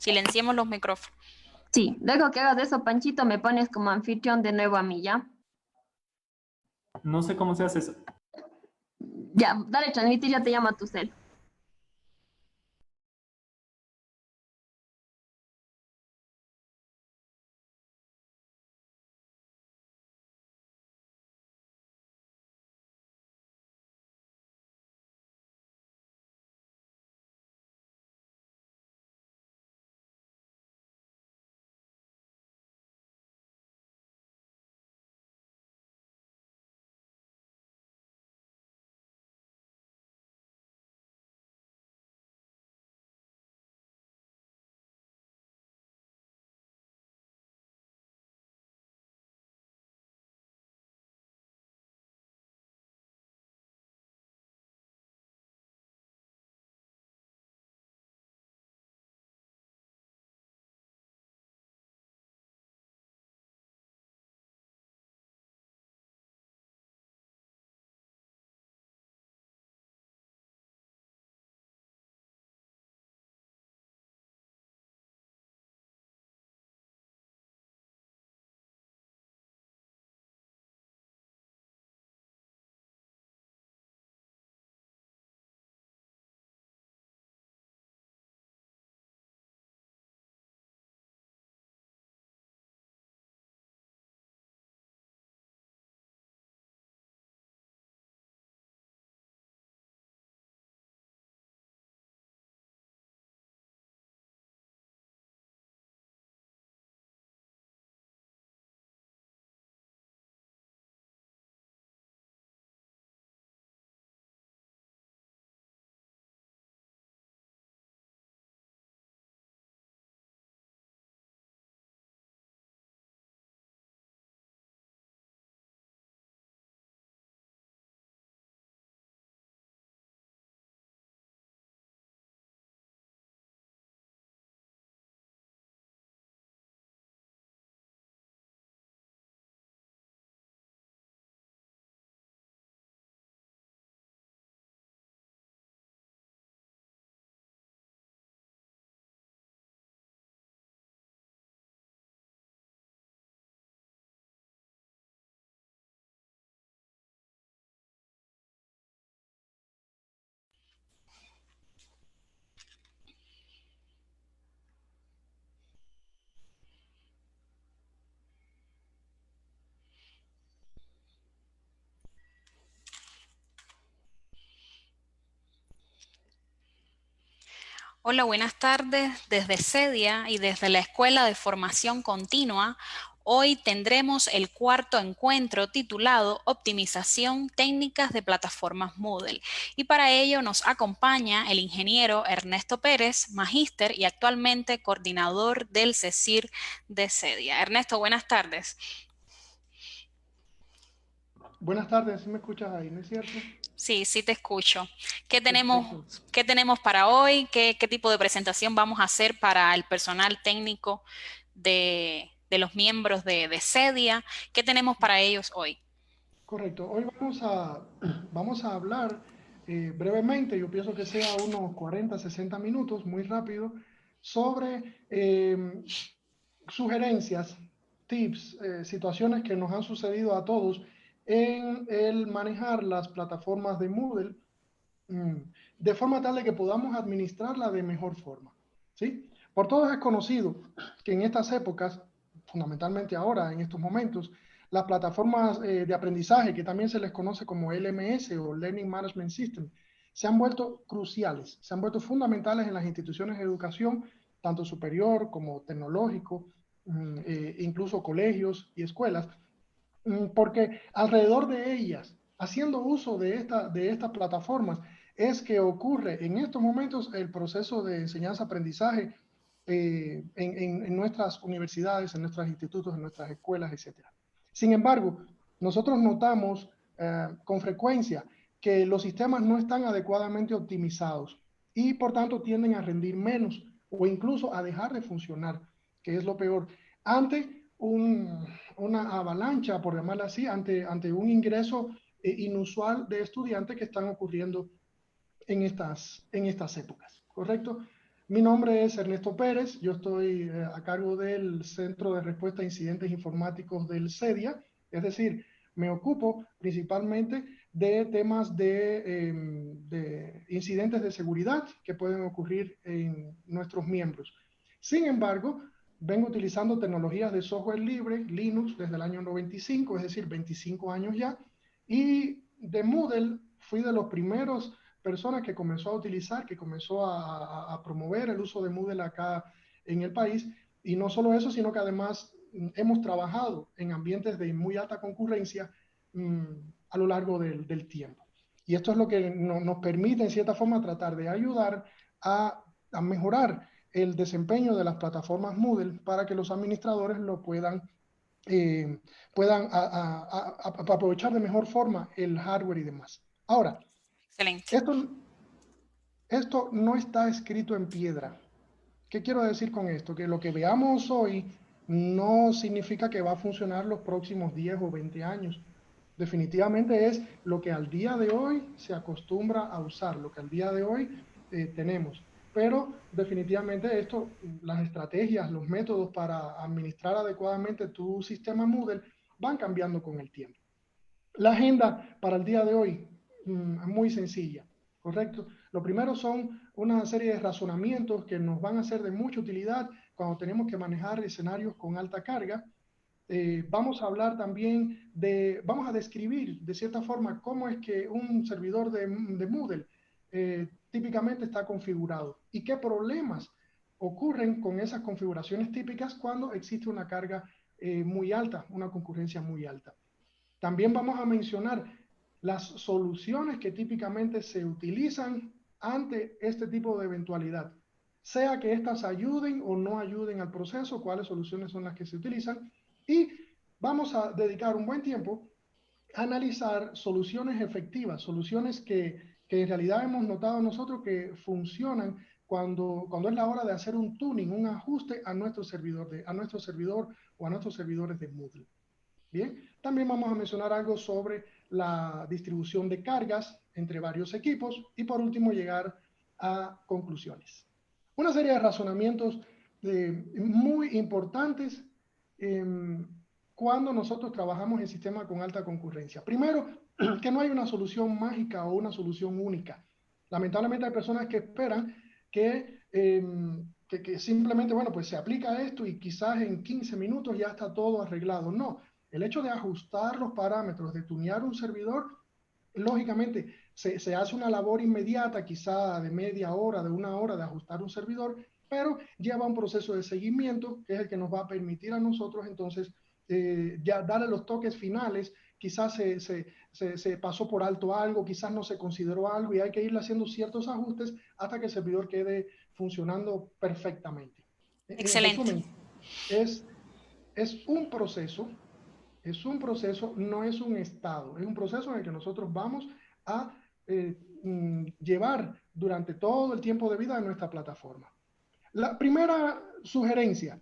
Silenciemos los micrófonos. Sí, luego que hagas eso, Panchito, me pones como anfitrión de nuevo a mí, ¿ya? No sé cómo se hace eso. Ya, dale transmitir, ya te llamo a tu cel. Hola, buenas tardes. Desde CEDIA y desde la Escuela de Formación Continua, hoy tendremos el cuarto encuentro titulado Optimización Técnicas de Plataformas Moodle. Y para ello nos acompaña el ingeniero Ernesto Pérez, magíster y actualmente coordinador del CECIR de CEDIA. Ernesto, buenas tardes. Buenas tardes, ¿sí me escuchas ahí, no es cierto? Sí, sí te escucho. Perfecto. ¿Qué tenemos para hoy? ¿Qué tipo de presentación vamos a hacer para el personal técnico de los miembros de CEDIA? ¿Qué tenemos para ellos hoy? Correcto. Hoy vamos a hablar brevemente, yo pienso que sea unos 40, 60 minutos, muy rápido, sobre sugerencias, tips, situaciones que nos han sucedido a todos en el manejar las plataformas de Moodle, mm, de forma tal de que podamos administrarla de mejor forma, ¿sí? Por todos es conocido que en estas épocas, fundamentalmente ahora, en estos momentos, las plataformas de aprendizaje, que también se les conoce como LMS o Learning Management System, se han vuelto cruciales, se han vuelto fundamentales en las instituciones de educación, tanto superior como tecnológico, incluso colegios y escuelas, porque alrededor de ellas, haciendo uso de estas plataformas, es que ocurre en estos momentos el proceso de enseñanza-aprendizaje en nuestras universidades, en nuestros institutos, en nuestras escuelas, etc. Sin embargo, nosotros notamos con frecuencia que los sistemas no están adecuadamente optimizados y por tanto tienden a rendir menos o incluso a dejar de funcionar, que es lo peor, ante una avalancha, por llamarla así, ante un ingreso inusual de estudiantes que están ocurriendo en estas épocas, ¿correcto? Mi nombre es Ernesto Pérez, yo estoy a cargo del Centro de Respuesta a Incidentes Informáticos del CEDIA, es decir, me ocupo principalmente de temas de incidentes de seguridad que pueden ocurrir en nuestros miembros. Sin embargo, vengo utilizando tecnologías de software libre, Linux, desde el año 95, es decir, 25 años ya, y de Moodle fui de los primeros personas que comenzó a utilizar, que comenzó a promover el uso de Moodle acá en el país. Y no solo eso, sino que además hemos trabajado en ambientes de muy alta concurrencia a lo largo del tiempo. Y esto es lo que nos permite, en cierta forma, tratar de ayudar a mejorar el desempeño de las plataformas Moodle para que los administradores lo puedan aprovechar de mejor forma el hardware y demás. Ahora, Excelente. esto no está escrito en piedra. ¿Qué quiero decir con esto? Que lo que veamos hoy no significa que va a funcionar los próximos 10 o 20 años. Definitivamente es lo que al día de hoy se acostumbra a usar, lo que al día de hoy tenemos. Pero definitivamente esto, las estrategias, los métodos para administrar adecuadamente tu sistema Moodle van cambiando con el tiempo. La agenda para el día de hoy es muy sencilla, ¿correcto? Lo primero son una serie de razonamientos que nos van a ser de mucha utilidad cuando tenemos que manejar escenarios con alta carga. Vamos a hablar también vamos a describir de cierta forma cómo es que un servidor de Moodle típicamente está configurado y qué problemas ocurren con esas configuraciones típicas cuando existe una carga muy alta, una concurrencia muy alta. También vamos a mencionar las soluciones que típicamente se utilizan ante este tipo de eventualidad, sea que estas ayuden o no ayuden al proceso, cuáles soluciones son las que se utilizan, y vamos a dedicar un buen tiempo a analizar soluciones efectivas, soluciones que en realidad hemos notado nosotros que funcionan cuando es la hora de hacer un tuning, un ajuste a nuestro servidor o a nuestros servidores de Moodle. Bien, también vamos a mencionar algo sobre la distribución de cargas entre varios equipos y por último llegar a conclusiones. Una serie de razonamientos muy importantes cuando nosotros trabajamos en sistemas con alta concurrencia. Primero, que no hay una solución mágica o una solución única. Lamentablemente hay personas que esperan que simplemente, bueno, pues se aplica esto y quizás en 15 minutos ya está todo arreglado. No, el hecho de ajustar los parámetros, de tunear un servidor, lógicamente se hace una labor inmediata, quizá de media hora, de una hora de ajustar un servidor, pero lleva un proceso de seguimiento que es el que nos va a permitir a nosotros entonces ya darle los toques finales. Quizás se pasó por alto algo, quizás no se consideró algo y hay que irle haciendo ciertos ajustes hasta que el servidor quede funcionando perfectamente. En Excelente. resumen, es un proceso, no es un estado, es un proceso en el que nosotros vamos a llevar durante todo el tiempo de vida de nuestra plataforma. La primera sugerencia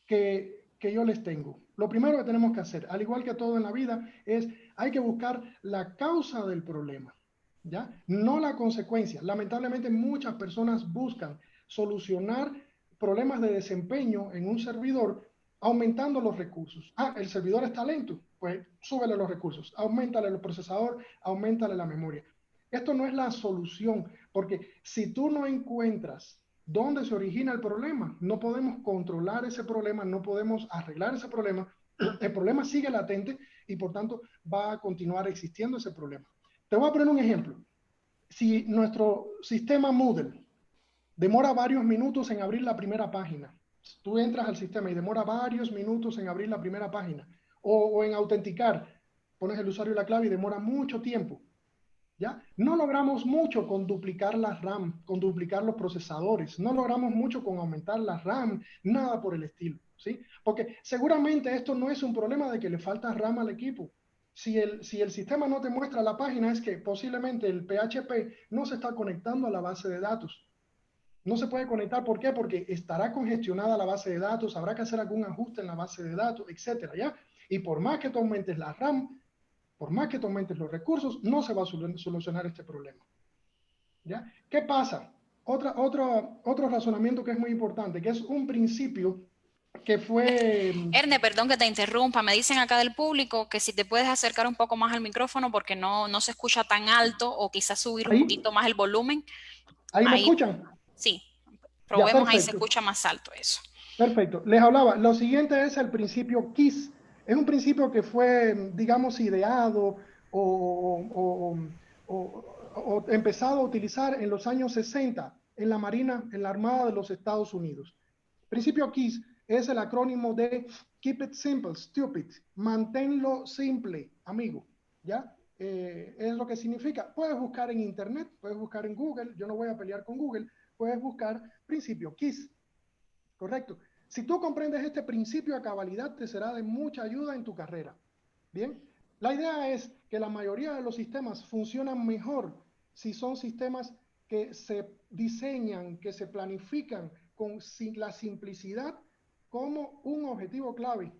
que yo les tengo, lo primero que tenemos que hacer, al igual que todo en la vida, es hay que buscar la causa del problema, ¿ya? No la consecuencia. Lamentablemente muchas personas buscan solucionar problemas de desempeño en un servidor aumentando los recursos. Ah, el servidor está lento, pues súbele los recursos, aumentale el procesador, aumentale la memoria. Esto no es la solución, porque si tú no encuentras dónde se origina el problema, no podemos controlar ese problema, no podemos arreglar ese problema, el problema sigue latente y por tanto va a continuar existiendo ese problema. Te voy a poner un ejemplo. Si nuestro sistema Moodle demora varios minutos en abrir la primera página, tú entras al sistema y demora varios minutos en abrir la primera página, o en autenticar, pones el usuario y la clave y demora mucho tiempo, ¿ya? No logramos mucho con duplicar la RAM, con duplicar los procesadores, no logramos mucho con aumentar la RAM, nada por el estilo, ¿sí? Porque seguramente esto no es un problema de que le falta RAM al equipo. Si el sistema no te muestra la página, es que posiblemente el PHP no se está conectando a la base de datos. No se puede conectar, ¿por qué? Porque estará congestionada la base de datos, habrá que hacer algún ajuste en la base de datos, etcétera, ¿ya? Y por más que tú aumentes la RAM, por más que tú aumentes los recursos, no se va a solucionar este problema, ¿ya? ¿Qué pasa? Otro razonamiento que es muy importante, que es un principio que fue... Erne, perdón que te interrumpa, me dicen acá del público que si te puedes acercar un poco más al micrófono porque no se escucha tan alto o quizás subir un Ahí, poquito más el volumen. ahí me Ahí, escuchan. sí, Ya, probemos, ahí se perfecto. escucha más alto eso. Perfecto. Les hablaba, lo siguiente es el principio KISS. Es un principio que fue, digamos, ideado o, o empezado a utilizar en los años 60 en la Marina, en la Armada de los Estados Unidos. Principio KISS es el acrónimo de Keep it simple, stupid. Manténlo simple, amigo. ¿Ya? Es lo que significa. Puedes buscar en Internet, puedes buscar en Google. Yo no voy a pelear con Google. Puedes buscar principio KISS. Correcto. Si tú comprendes este principio a cabalidad, te será de mucha ayuda en tu carrera. Bien, la idea es que la mayoría de los sistemas funcionan mejor si son sistemas que se diseñan, que se planifican con la simplicidad como un objetivo clave.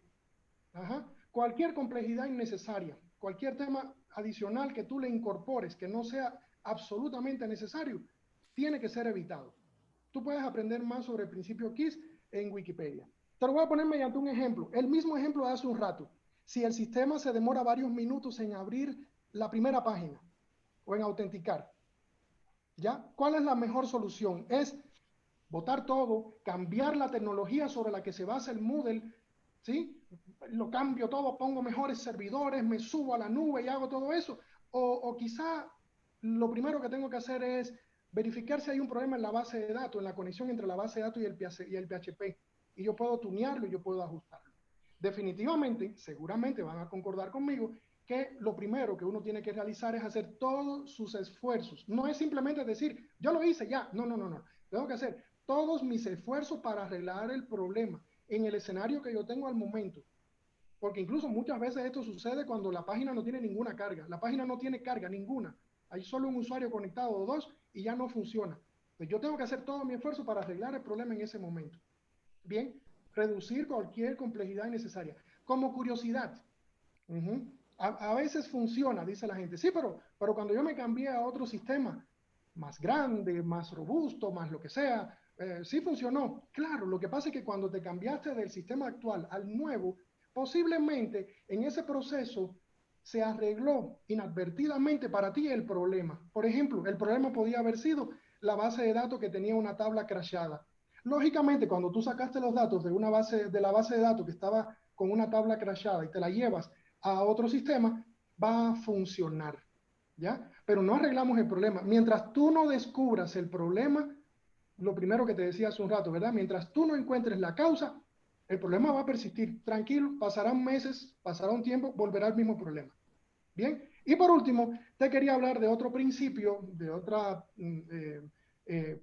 Ajá. Cualquier complejidad innecesaria, cualquier tema adicional que tú le incorpores que no sea absolutamente necesario, tiene que ser evitado. Tú puedes aprender más sobre el principio KISS en Wikipedia. Te lo voy a poner mediante un ejemplo. El mismo ejemplo de hace un rato. Si el sistema se demora varios minutos en abrir la primera página o en autenticar, ¿ya? ¿Cuál es la mejor solución? Es botar todo, cambiar la tecnología sobre la que se basa el Moodle, ¿sí? Lo cambio todo, pongo mejores servidores, me subo a la nube y hago todo eso. O quizá lo primero que tengo que hacer es verificar si hay un problema en la base de datos, en la conexión entre la base de datos y el PHP. Y yo puedo tunearlo y yo puedo ajustarlo. Definitivamente, seguramente van a concordar conmigo que lo primero que uno tiene que realizar es hacer todos sus esfuerzos. No es simplemente decir, yo lo hice ya. No, no, no, no. Tengo que hacer todos mis esfuerzos para arreglar el problema en el escenario que yo tengo al momento. Porque incluso muchas veces esto sucede cuando la página no tiene ninguna carga. La página no tiene carga ninguna. Hay solo un usuario conectado o dos y ya no funciona. Pues yo tengo que hacer todo mi esfuerzo para arreglar el problema en ese momento. Bien, reducir cualquier complejidad innecesaria. Como curiosidad, a veces funciona, dice la gente. Sí, pero cuando yo me cambié a otro sistema más grande, más robusto, más lo que sea, sí funcionó. Claro, lo que pasa es que cuando te cambiaste del sistema actual al nuevo, posiblemente en ese proceso se arregló inadvertidamente para ti el problema. Por ejemplo, el problema podía haber sido la base de datos que tenía una tabla crashada. Lógicamente, cuando tú sacaste los datos de la base de datos que estaba con una tabla crashada y te la llevas a otro sistema, va a funcionar, ¿ya? Pero no arreglamos el problema. Mientras tú no descubras el problema, lo primero que te decía hace un rato, ¿verdad? Mientras tú no encuentres la causa, el problema va a persistir. Tranquilo, pasarán meses, pasará un tiempo, volverá el mismo problema. Bien, y por último, te quería hablar de otro principio, de otra,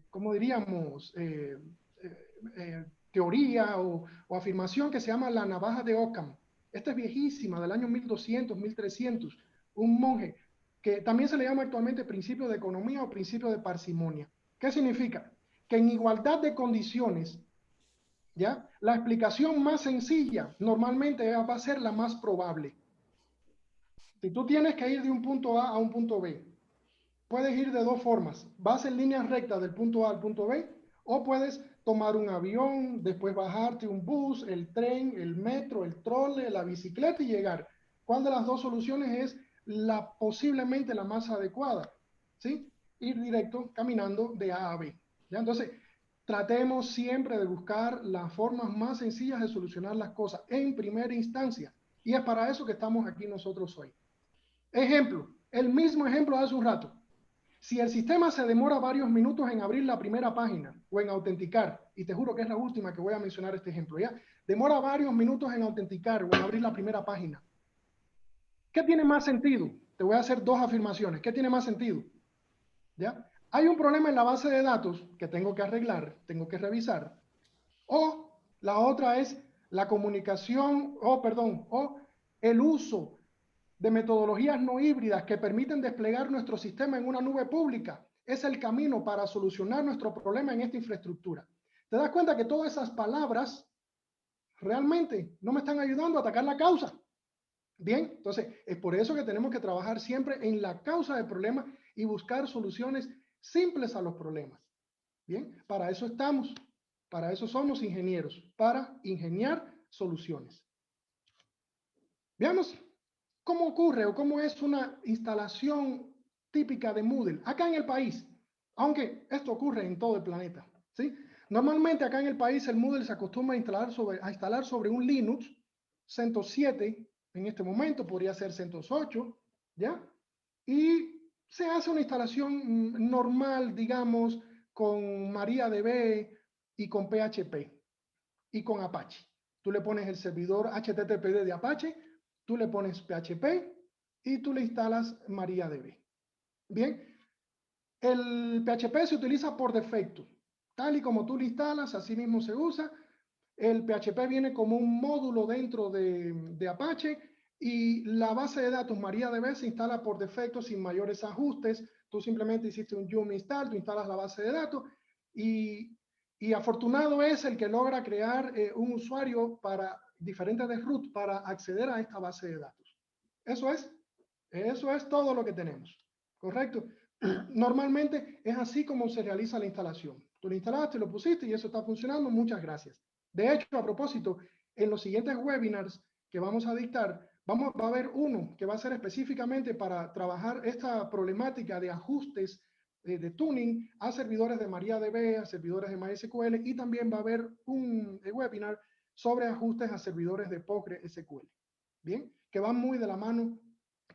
¿cómo diríamos? Teoría o afirmación que se llama la navaja de Occam. Esta es viejísima, del año 1200, 1300. Un monje que también se le llama actualmente principio de economía o principio de parsimonia. ¿Qué significa? Que en igualdad de condiciones, ¿ya? La explicación más sencilla normalmente va a ser la más probable. Si tú tienes que ir de un punto A a un punto B, puedes ir de dos formas. Vas en línea recta del punto A al punto B, o puedes tomar un avión, después bajarte un bus, el tren, el metro, el trole, la bicicleta y llegar. ¿Cuál de las dos soluciones es posiblemente la más adecuada? ¿Sí? Ir directo caminando de A a B. ¿Ya? Entonces, tratemos siempre de buscar las formas más sencillas de solucionar las cosas en primera instancia. Y es para eso que estamos aquí nosotros hoy. Ejemplo, el mismo ejemplo de hace un rato. Si el sistema se demora varios minutos en abrir la primera página o en autenticar, y te juro que es la última que voy a mencionar este ejemplo, ¿ya? Demora varios minutos en autenticar o en abrir la primera página. ¿Qué tiene más sentido? Te voy a hacer dos afirmaciones. ¿Qué tiene más sentido? ¿Ya? Hay un problema en la base de datos que tengo que arreglar, tengo que revisar. O la otra es la comunicación, o el uso de metodologías no híbridas que permiten desplegar nuestro sistema en una nube pública. Es el camino para solucionar nuestro problema en esta infraestructura. ¿Te das cuenta que todas esas palabras realmente no me están ayudando a atacar la causa? Bien, entonces es por eso que tenemos que trabajar siempre en la causa del problema y buscar soluciones simples a los problemas. Bien, para eso estamos, para eso somos ingenieros, para ingeniar soluciones. Veamos cómo ocurre o cómo es una instalación típica de Moodle acá en el país, aunque esto ocurre en todo el planeta, ¿sí? Normalmente acá en el país el Moodle se acostumbra a instalar sobre un Linux CentOS 7, en este momento podría ser CentOS 8, ¿ya? Y se hace una instalación normal, digamos, con MariaDB y con PHP y con Apache. Tú le pones el servidor HTTPD de Apache, tú le pones PHP y tú le instalas MariaDB. Bien, el PHP se utiliza por defecto. Tal y como tú lo instalas, así mismo se usa. El PHP viene como un módulo dentro de Apache y la base de datos MariaDB se instala por defecto sin mayores ajustes. Tú simplemente hiciste un yum install, tú instalas la base de datos y afortunado es el que logra crear un usuario para diferentes de root para acceder a esta base de datos. Eso es todo lo que tenemos, ¿correcto? Normalmente es así como se realiza la instalación. Tú lo instalaste, lo pusiste y eso está funcionando, muchas gracias. De hecho, a propósito, en los siguientes webinars que vamos a dictar, va a haber uno que va a ser específicamente para trabajar esta problemática de ajustes de tuning a servidores de MariaDB, a servidores de MySQL y también va a haber un webinar sobre ajustes a servidores de PostgreSQL. Bien, que van muy de la mano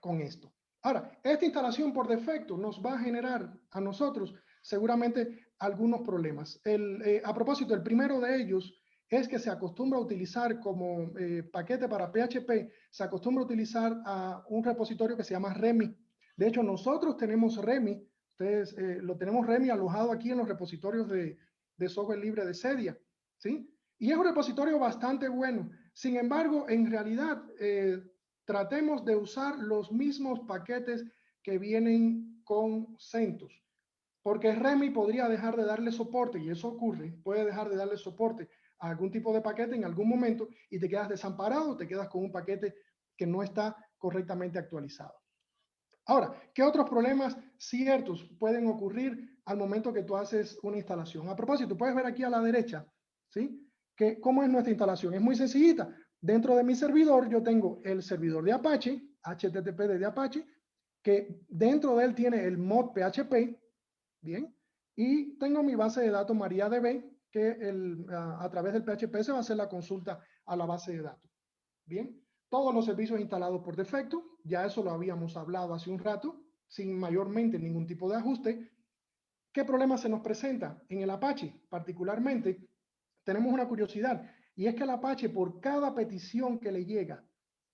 con esto. Ahora, esta instalación por defecto nos va a generar a nosotros seguramente algunos problemas. A propósito, el primero de ellos es que se acostumbra a utilizar como paquete para PHP, se acostumbra a utilizar a un repositorio que se llama REMI. De hecho, nosotros tenemos REMI, ustedes lo tenemos REMI alojado aquí en los repositorios de software libre de Cedia, ¿sí? Y es un repositorio bastante bueno. Sin embargo, en realidad, tratemos de usar los mismos paquetes que vienen con CentOS, porque REMI podría dejar de darle soporte, y eso ocurre, puede dejar de darle soporte a algún tipo de paquete en algún momento y te quedas desamparado, te quedas con un paquete que no está correctamente actualizado. Ahora, ¿qué otros problemas ciertos pueden ocurrir al momento que tú haces una instalación? A propósito, puedes ver aquí a la derecha, ¿sí? Que cómo es nuestra instalación. Es muy sencillita. Dentro de mi servidor yo tengo el servidor de Apache, HTTPD de Apache, que dentro de él tiene el mod PHP, ¿bien? Y tengo mi base de datos MariaDB, que a través del PHP se va a hacer la consulta a la base de datos, ¿bien? Todos los servicios instalados por defecto, ya eso lo habíamos hablado hace un rato, sin mayormente ningún tipo de ajuste. ¿Qué problema se nos presenta? En el Apache, particularmente, tenemos una curiosidad, y es que el Apache, por cada petición que le llega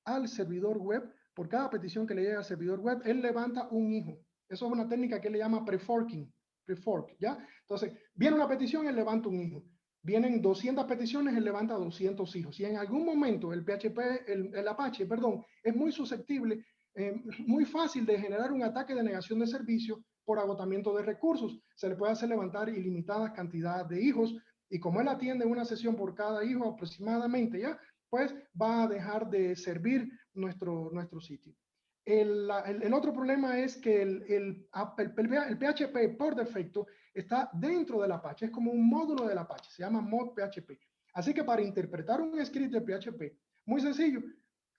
al servidor web, por cada petición que le llega al servidor web, él levanta un hijo. Eso es una técnica que él le llama preforking, prefork, ¿ya? Entonces, viene una petición, él levanta un hijo. Vienen 200 peticiones, él levanta 200 hijos. Y en algún momento el Apache, perdón, es muy susceptible, muy fácil de generar un ataque de negación de servicio por agotamiento de recursos. Se le puede hacer levantar ilimitadas cantidades de hijos y como él atiende una sesión por cada hijo aproximadamente, ¿ya? Pues va a dejar de servir nuestro sitio. El otro problema es que el PHP por defecto está dentro del Apache, es como un módulo del Apache, se llama mod PHP. Así que para interpretar un script de PHP, muy sencillo,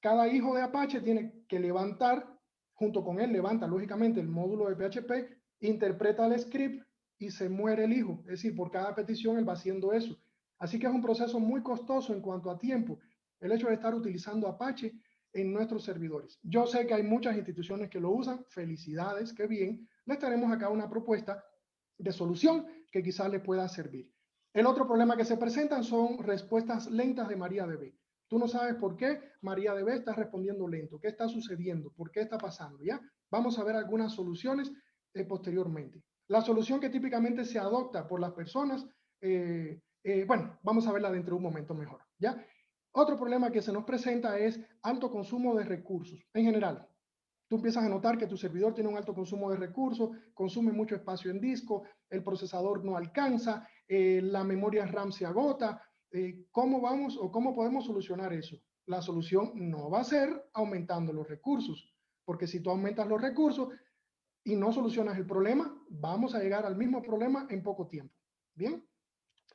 cada hijo de Apache tiene que levantar, junto con él levanta lógicamente el módulo de PHP, interpreta el script y se muere el hijo. Es decir, por cada petición él va haciendo eso. Así que es un proceso muy costoso en cuanto a tiempo, el hecho de estar utilizando Apache en nuestros servidores. Yo sé que hay muchas instituciones que lo usan, felicidades, qué bien. Les tenemos acá una propuesta de solución que quizás les pueda servir. El otro problema que se presentan son respuestas lentas de MariaDB. Tú no sabes por qué MariaDB está respondiendo lento, qué está sucediendo, por qué está pasando, ¿ya? Vamos a ver algunas soluciones posteriormente. La solución que típicamente se adopta por las personas, bueno, vamos a verla dentro de un momento mejor, ¿ya? Otro problema que se nos presenta es alto consumo de recursos. En general, tú empiezas a notar que tu servidor tiene un alto consumo de recursos, consume mucho espacio en disco, el procesador no alcanza, la memoria RAM se agota. ¿Cómo vamos o cómo podemos solucionar eso? La solución no va a ser aumentando los recursos, porque si tú aumentas los recursos y no solucionas el problema, vamos a llegar al mismo problema en poco tiempo. Bien.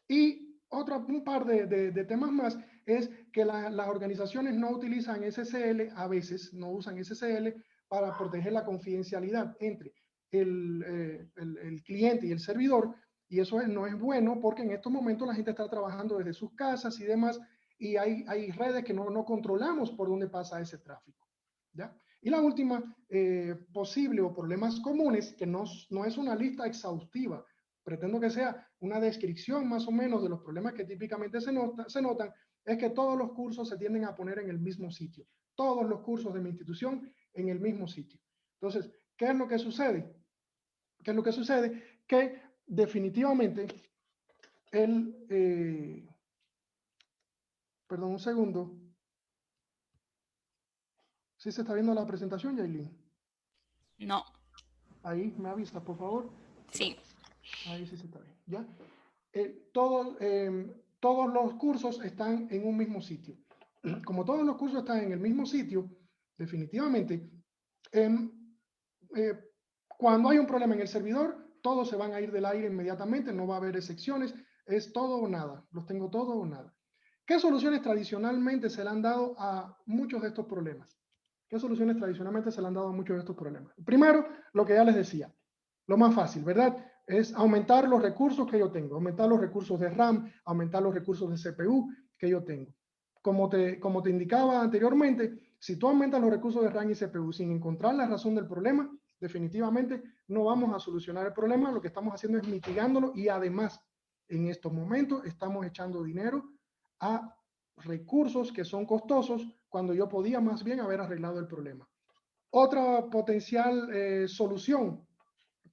Y un par de temas más es que las organizaciones no utilizan SSL, a veces no usan SSL para proteger la confidencialidad entre el cliente y el servidor, y eso no es bueno porque en estos momentos la gente está trabajando desde sus casas y demás, y hay redes que no controlamos por dónde pasa ese tráfico, ¿ya? Y la última posible o problemas comunes, que no es una lista exhaustiva, pretendo que sea una descripción más o menos de los problemas que típicamente se notan, es que todos los cursos se tienden a poner en el mismo sitio. Todos los cursos de mi institución en el mismo sitio. Entonces, ¿qué es lo que sucede? ¿Qué es lo que sucede? Que definitivamente perdón, un segundo. ¿Sí se está viendo la presentación, Yailin? No, Ahí, me avisa, por favor. sí. Ahí sí se está bien, ¿ya? Todos los cursos están en un mismo sitio. Como todos los cursos están en el mismo sitio, definitivamente, cuando hay un problema en el servidor, todos se van a ir del aire inmediatamente, no va a haber excepciones, es todo o nada, los tengo todo o nada. ¿Qué soluciones tradicionalmente se le han dado a muchos de estos problemas? ¿Qué soluciones tradicionalmente se le han dado a muchos de estos problemas? Primero, lo que ya les decía, lo más fácil, ¿verdad? Es aumentar los recursos que yo tengo, aumentar los recursos de RAM, aumentar los recursos de CPU que yo tengo. Como te indicaba anteriormente, si tú aumentas los recursos de RAM y CPU sin encontrar la razón del problema, definitivamente no vamos a solucionar el problema, lo que estamos haciendo es mitigándolo y además en estos momentos estamos echando dinero a recursos que son costosos cuando yo podía más bien haber arreglado el problema. Otra potencial solución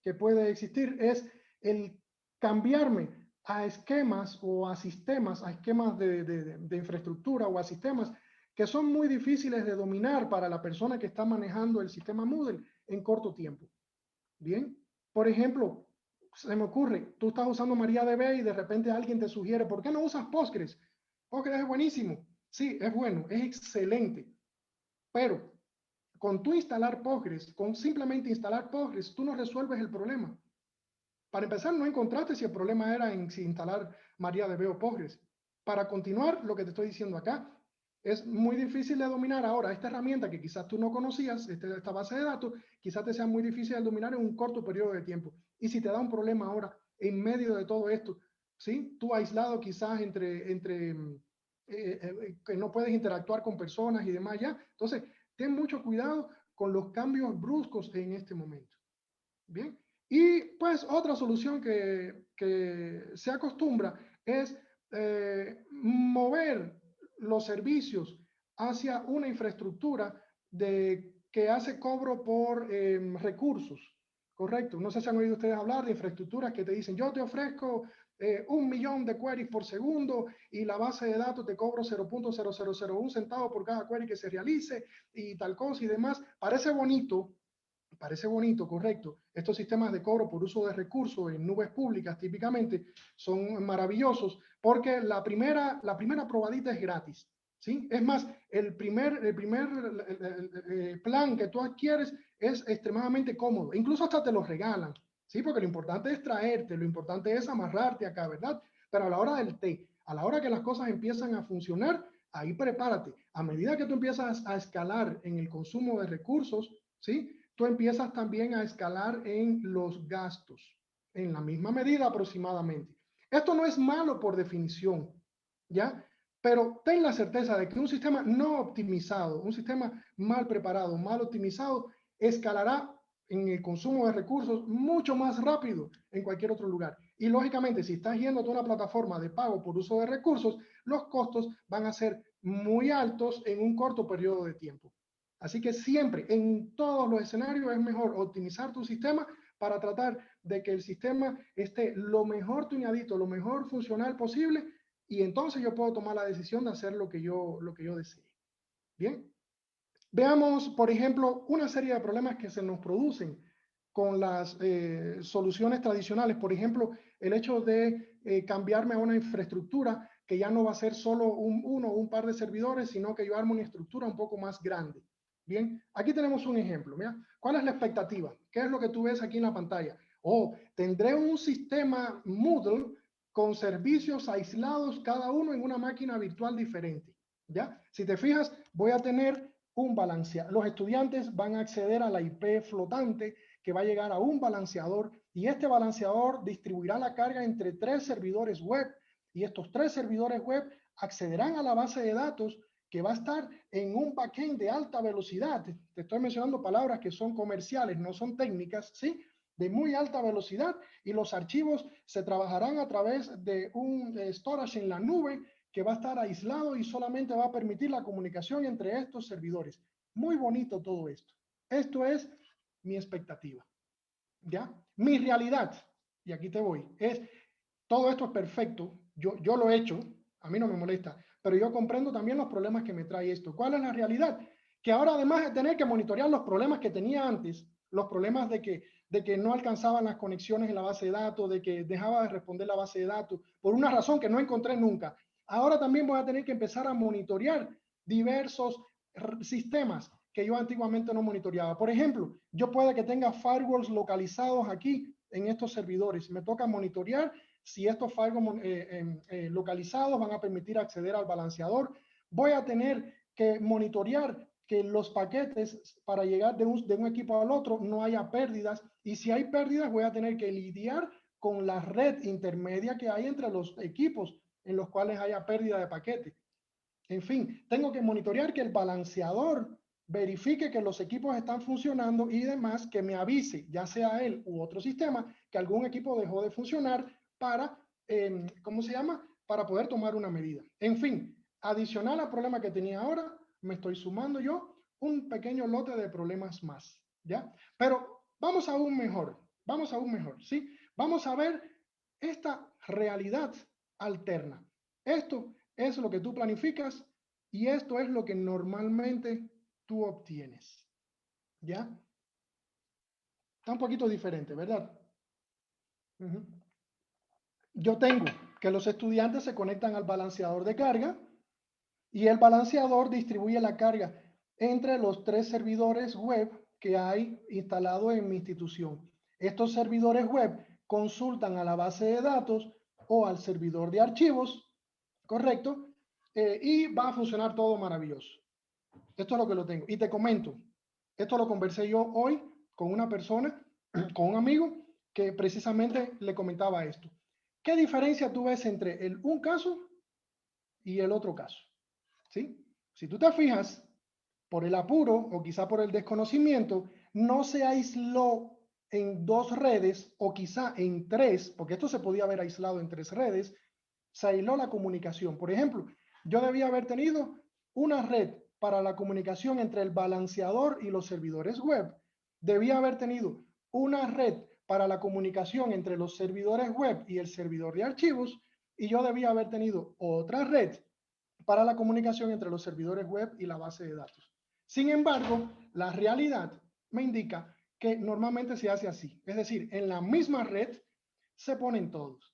que puede existir es el cambiarme a esquemas o a sistemas, a esquemas de infraestructura o a sistemas que son muy difíciles de dominar para la persona que está manejando el sistema Moodle en corto tiempo. Bien, por ejemplo, se me ocurre, tú estás usando MariaDB y de repente alguien te sugiere, ¿por qué no usas Postgres? Postgres es buenísimo. Sí, es bueno, es excelente. Pero con tú instalar Postgres, con simplemente instalar Postgres, tú no resuelves el problema. Para empezar, no encontraste si el problema era en si instalar MariaDB o Postgres. Para continuar, lo que te estoy diciendo acá, es muy difícil de dominar ahora esta herramienta que quizás tú no conocías, esta base de datos, quizás te sea muy difícil de dominar en un corto periodo de tiempo. Y si te da un problema ahora, en medio de todo esto, ¿sí? Tú aislado quizás que no puedes interactuar con personas y demás ya. Entonces, ten mucho cuidado con los cambios bruscos en este momento. Bien. Y pues otra solución que se acostumbra es mover los servicios hacia una infraestructura que hace cobro por recursos, ¿correcto? No sé si han oído ustedes hablar de infraestructuras que te dicen, yo te ofrezco 1.000.000 de queries por segundo y la base de datos te cobro 0.0001 centavo por cada query que se realice y tal cosa y demás. Parece bonito, correcto. Estos sistemas de cobro por uso de recursos en nubes públicas típicamente son maravillosos porque la primera probadita es gratis, ¿sí? Es más, el primer plan que tú adquieres es extremadamente cómodo. Incluso hasta te lo regalan, ¿sí? Porque lo importante es traerte, lo importante es amarrarte acá, ¿verdad? Pero a la hora del té, a la hora que las cosas empiezan a funcionar, ahí prepárate. A medida que tú empiezas a escalar en el consumo de recursos, ¿sí? Tú empiezas también a escalar en los gastos, en la misma medida aproximadamente. Esto no es malo por definición, ¿ya? Pero ten la certeza de que un sistema no optimizado, un sistema mal preparado, mal optimizado, escalará en el consumo de recursos mucho más rápido en cualquier otro lugar. Y lógicamente, si estás yendo a una plataforma de pago por uso de recursos, los costos van a ser muy altos en un corto periodo de tiempo. Así que siempre, en todos los escenarios, es mejor optimizar tu sistema para tratar de que el sistema esté lo mejor tuneadito, lo mejor funcional posible, y entonces yo puedo tomar la decisión de hacer lo que yo desee. Bien, veamos, por ejemplo, una serie de problemas que se nos producen con las soluciones tradicionales. Por ejemplo, el hecho de cambiarme a una infraestructura que ya no va a ser solo uno o un par de servidores, sino que yo armo una estructura un poco más grande. Bien, aquí tenemos un ejemplo. Mira, ¿cuál es la expectativa? ¿Qué es lo que tú ves aquí en la pantalla? Oh, tendré un sistema Moodle con servicios aislados, cada uno en una máquina virtual diferente, ¿ya? Si te fijas, voy a tener un balanceador. Los estudiantes van a acceder a la IP flotante que va a llegar a un balanceador y este balanceador distribuirá la carga entre 3 servidores web y estos 3 servidores web accederán a la base de datos que va a estar en un backend de alta velocidad. Te estoy mencionando palabras que son comerciales, no son técnicas, ¿sí? De muy alta velocidad, y los archivos se trabajarán a través de un storage en la nube que va a estar aislado y solamente va a permitir la comunicación entre estos servidores. Muy bonito todo esto. Esto es mi expectativa, ¿ya? Mi realidad, y aquí te voy, es, todo esto es perfecto, yo lo he hecho, a mí no me molesta, pero yo comprendo también los problemas que me trae esto. ¿Cuál es la realidad? Que ahora, además de tener que monitorear los problemas que tenía antes, los problemas de que no alcanzaban las conexiones en la base de datos, de que dejaba de responder la base de datos, por una razón que no encontré nunca, ahora también voy a tener que empezar a monitorear diversos sistemas que yo antiguamente no monitoreaba. Por ejemplo, yo puede que tenga firewalls localizados aquí en estos servidores. Me toca monitorear si estos firewalls localizados van a permitir acceder al balanceador. Voy a tener que monitorear que los paquetes para llegar de un equipo al otro no haya pérdidas, y si hay pérdidas voy a tener que lidiar con la red intermedia que hay entre los equipos en los cuales haya pérdida de paquete. En fin, tengo que monitorear que el balanceador verifique que los equipos están funcionando y demás, que me avise, ya sea él u otro sistema, que algún equipo dejó de funcionar para, ¿cómo se llama? Para poder tomar una medida. En fin, adicional al problema que tenía ahora, me estoy sumando yo un pequeño lote de problemas más, ¿ya? Pero vamos aún mejor, ¿sí? Vamos a ver esta realidad alterna. Esto es lo que tú planificas y esto es lo que normalmente tú obtienes, ¿ya? Está un poquito diferente, ¿verdad? Yo tengo que los estudiantes se conectan al balanceador de carga y el balanceador distribuye la carga entre los 3 servidores web que hay instalados en mi institución. Estos servidores web consultan a la base de datos o al servidor de archivos, ¿correcto? Y va a funcionar todo maravilloso. Esto es lo que lo tengo. Y te comento, esto lo conversé yo hoy con una persona, con un amigo, que precisamente le comentaba esto. ¿Qué diferencia tú ves entre un caso y el otro caso? ¿Sí? Si tú te fijas, por el apuro o quizá por el desconocimiento, no se aisló en 2 redes o quizá en 3, porque esto se podía haber aislado en 3 redes, se aisló la comunicación. Por ejemplo, yo debía haber tenido una red para la comunicación entre el balanceador y los servidores web. Debía haber tenido una red para la comunicación entre los servidores web y el servidor de archivos, y yo debía haber tenido otra red para la comunicación entre los servidores web y la base de datos. Sin embargo, la realidad me indica que normalmente se hace así. Es decir, en la misma red se ponen todos.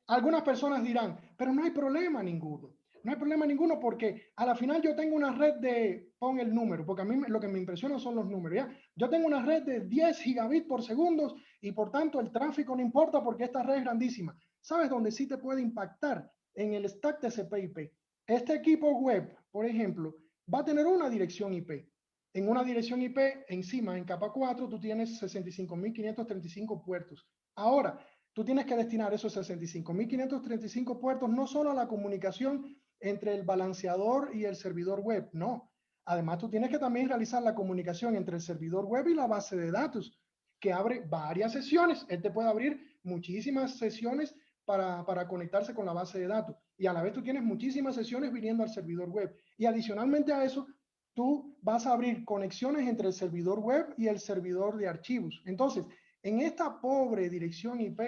Algunas personas dirán, pero no hay problema ninguno. No hay problema ninguno porque a la final yo tengo una red de, pon el número, porque a mí lo que me impresiona son los números, ¿ya? Yo tengo una red de 10 gigabits por segundo y por tanto el tráfico no importa porque esta red es grandísima. ¿Sabes dónde sí te puede impactar? En el stack TCP/IP. Este equipo web, por ejemplo, va a tener una dirección IP. En una dirección IP, encima, en capa 4, tú tienes 65.535 puertos. Ahora, tú tienes que destinar esos 65.535 puertos no solo a la comunicación entre el balanceador y el servidor web, no. Además, tú tienes que también realizar la comunicación entre el servidor web y la base de datos, que abre varias sesiones. Él te puede abrir muchísimas sesiones para conectarse con la base de datos. Y a la vez tú tienes muchísimas sesiones viniendo al servidor web. Y adicionalmente a eso, tú vas a abrir conexiones entre el servidor web y el servidor de archivos. Entonces, en esta pobre dirección IP,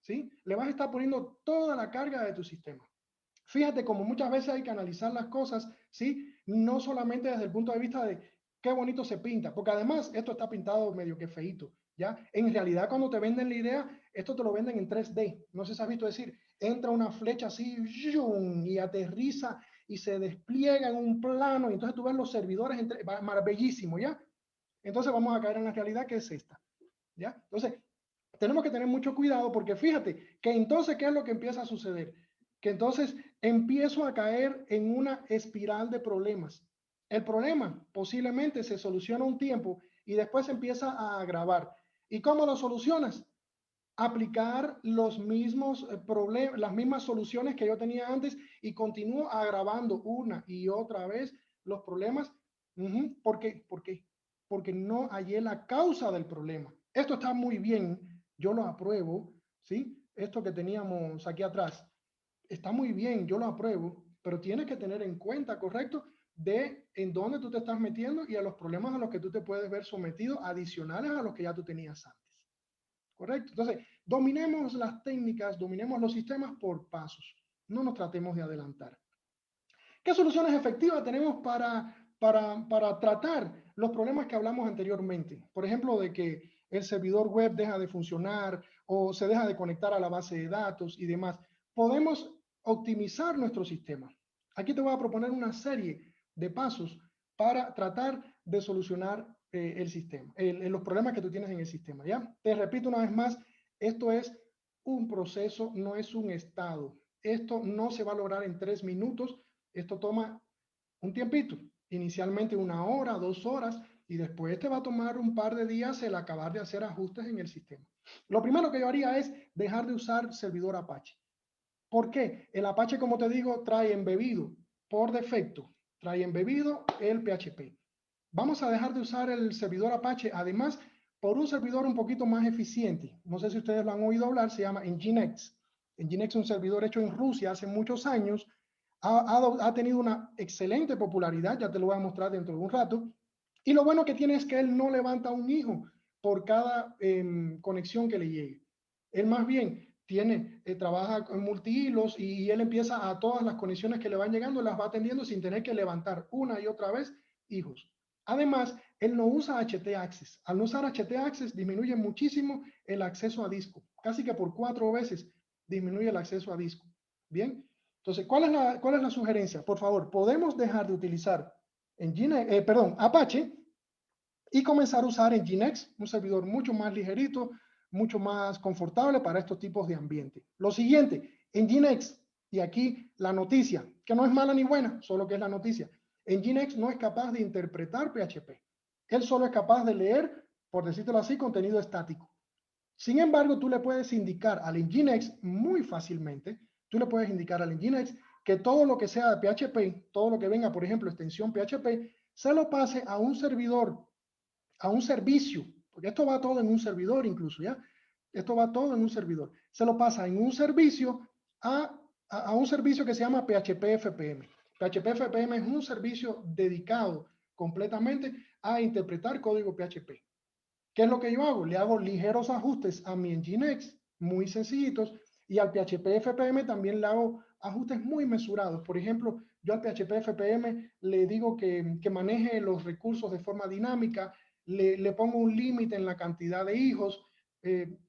¿sí? Le vas a estar poniendo toda la carga de tu sistema. Fíjate como muchas veces hay que analizar las cosas, ¿sí? No solamente desde el punto de vista de qué bonito se pinta, porque además esto está pintado medio que feíto, ¿ya? En realidad cuando te venden la idea, esto te lo venden en 3D. No sé si has visto decir, entra una flecha así y aterriza y se despliega en un plano y entonces tú ves los servidores, bellísimo, ¿ya? Entonces vamos a caer en la realidad que es esta, ¿ya? Entonces, tenemos que tener mucho cuidado porque fíjate que entonces, ¿qué es lo que empieza a suceder? Que entonces empiezo a caer en una espiral de problemas. El problema posiblemente se soluciona un tiempo y después se empieza a agravar. ¿Y cómo lo solucionas? Aplicar los mismos problemas, las mismas soluciones que yo tenía antes y continúo agravando una y otra vez los problemas. ¿Por qué? ¿Por qué? Porque no hallé la causa del problema. Esto está muy bien, yo lo apruebo, ¿sí? Esto que teníamos aquí atrás está muy bien, yo lo apruebo, pero tienes que tener en cuenta, ¿correcto? De en dónde tú te estás metiendo y a los problemas a los que tú te puedes ver sometido adicionales a los que ya tú tenías antes. ¿Correcto? Entonces, dominemos las técnicas, dominemos los sistemas por pasos. No nos tratemos de adelantar. ¿Qué soluciones efectivas tenemos para tratar los problemas que hablamos anteriormente? Por ejemplo, de que el servidor web deja de funcionar o se deja de conectar a la base de datos y demás. Podemos optimizar nuestro sistema. Aquí te voy a proponer una serie de pasos para tratar de solucionar el sistema, los problemas que tú tienes en el sistema, ¿ya? Te repito una vez más, esto es un proceso, no es un estado. Esto no se va a lograr en 3 minutos, esto toma un tiempito, inicialmente 1 hora, 2 horas, y después te va a tomar un par de días el acabar de hacer ajustes en el sistema. Lo primero que yo haría es dejar de usar servidor Apache. ¿Por qué? El Apache, como te digo, trae embebido, por defecto, trae embebido el PHP. Vamos a dejar de usar el servidor Apache, además, por un servidor un poquito más eficiente. No sé si ustedes lo han oído hablar, se llama Nginx. Nginx es un servidor hecho en Rusia hace muchos años, ha tenido una excelente popularidad, ya te lo voy a mostrar dentro de un rato, y lo bueno que tiene es que él no levanta un hijo por cada conexión que le llegue. Él más bien trabaja en multihilos y él empieza a todas las conexiones que le van llegando, las va atendiendo sin tener que levantar una y otra vez hijos. Además, él no usa htaccess. Al no usar htaccess disminuye muchísimo el acceso a disco. Casi que por 4 veces disminuye el acceso a disco. Bien, entonces, ¿cuál es la sugerencia? Por favor, podemos dejar de utilizar Apache y comenzar a usar Nginx, un servidor mucho más ligerito, mucho más confortable para estos tipos de ambiente. Lo siguiente, Nginx, y aquí la noticia, que no es mala ni buena, solo que es la noticia. Nginx no es capaz de interpretar PHP. Él solo es capaz de leer, por decirlo así, contenido estático. Sin embargo, tú le puedes indicar al Nginx muy fácilmente, tú le puedes indicar al Nginx que todo lo que sea de PHP, todo lo que venga, por ejemplo, extensión PHP, se lo pase a un servidor, a un servicio, porque esto va todo en un servidor incluso, ¿ya? Esto va todo en un servidor. Se lo pasa en un servicio a un servicio que se llama PHP FPM. PHP FPM es un servicio dedicado completamente a interpretar código PHP. ¿Qué es lo que yo hago? Le hago ligeros ajustes a mi Nginx, muy sencillitos, y al PHP FPM también le hago ajustes muy mesurados. Por ejemplo, yo al PHP FPM le digo que maneje los recursos de forma dinámica, le pongo un límite en la cantidad de hijos,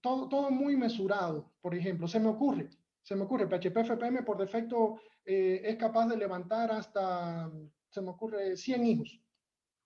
todo muy mesurado. Por ejemplo, se me ocurre, PHP FPM por defecto es capaz de levantar hasta, se me ocurre, 100 hijos.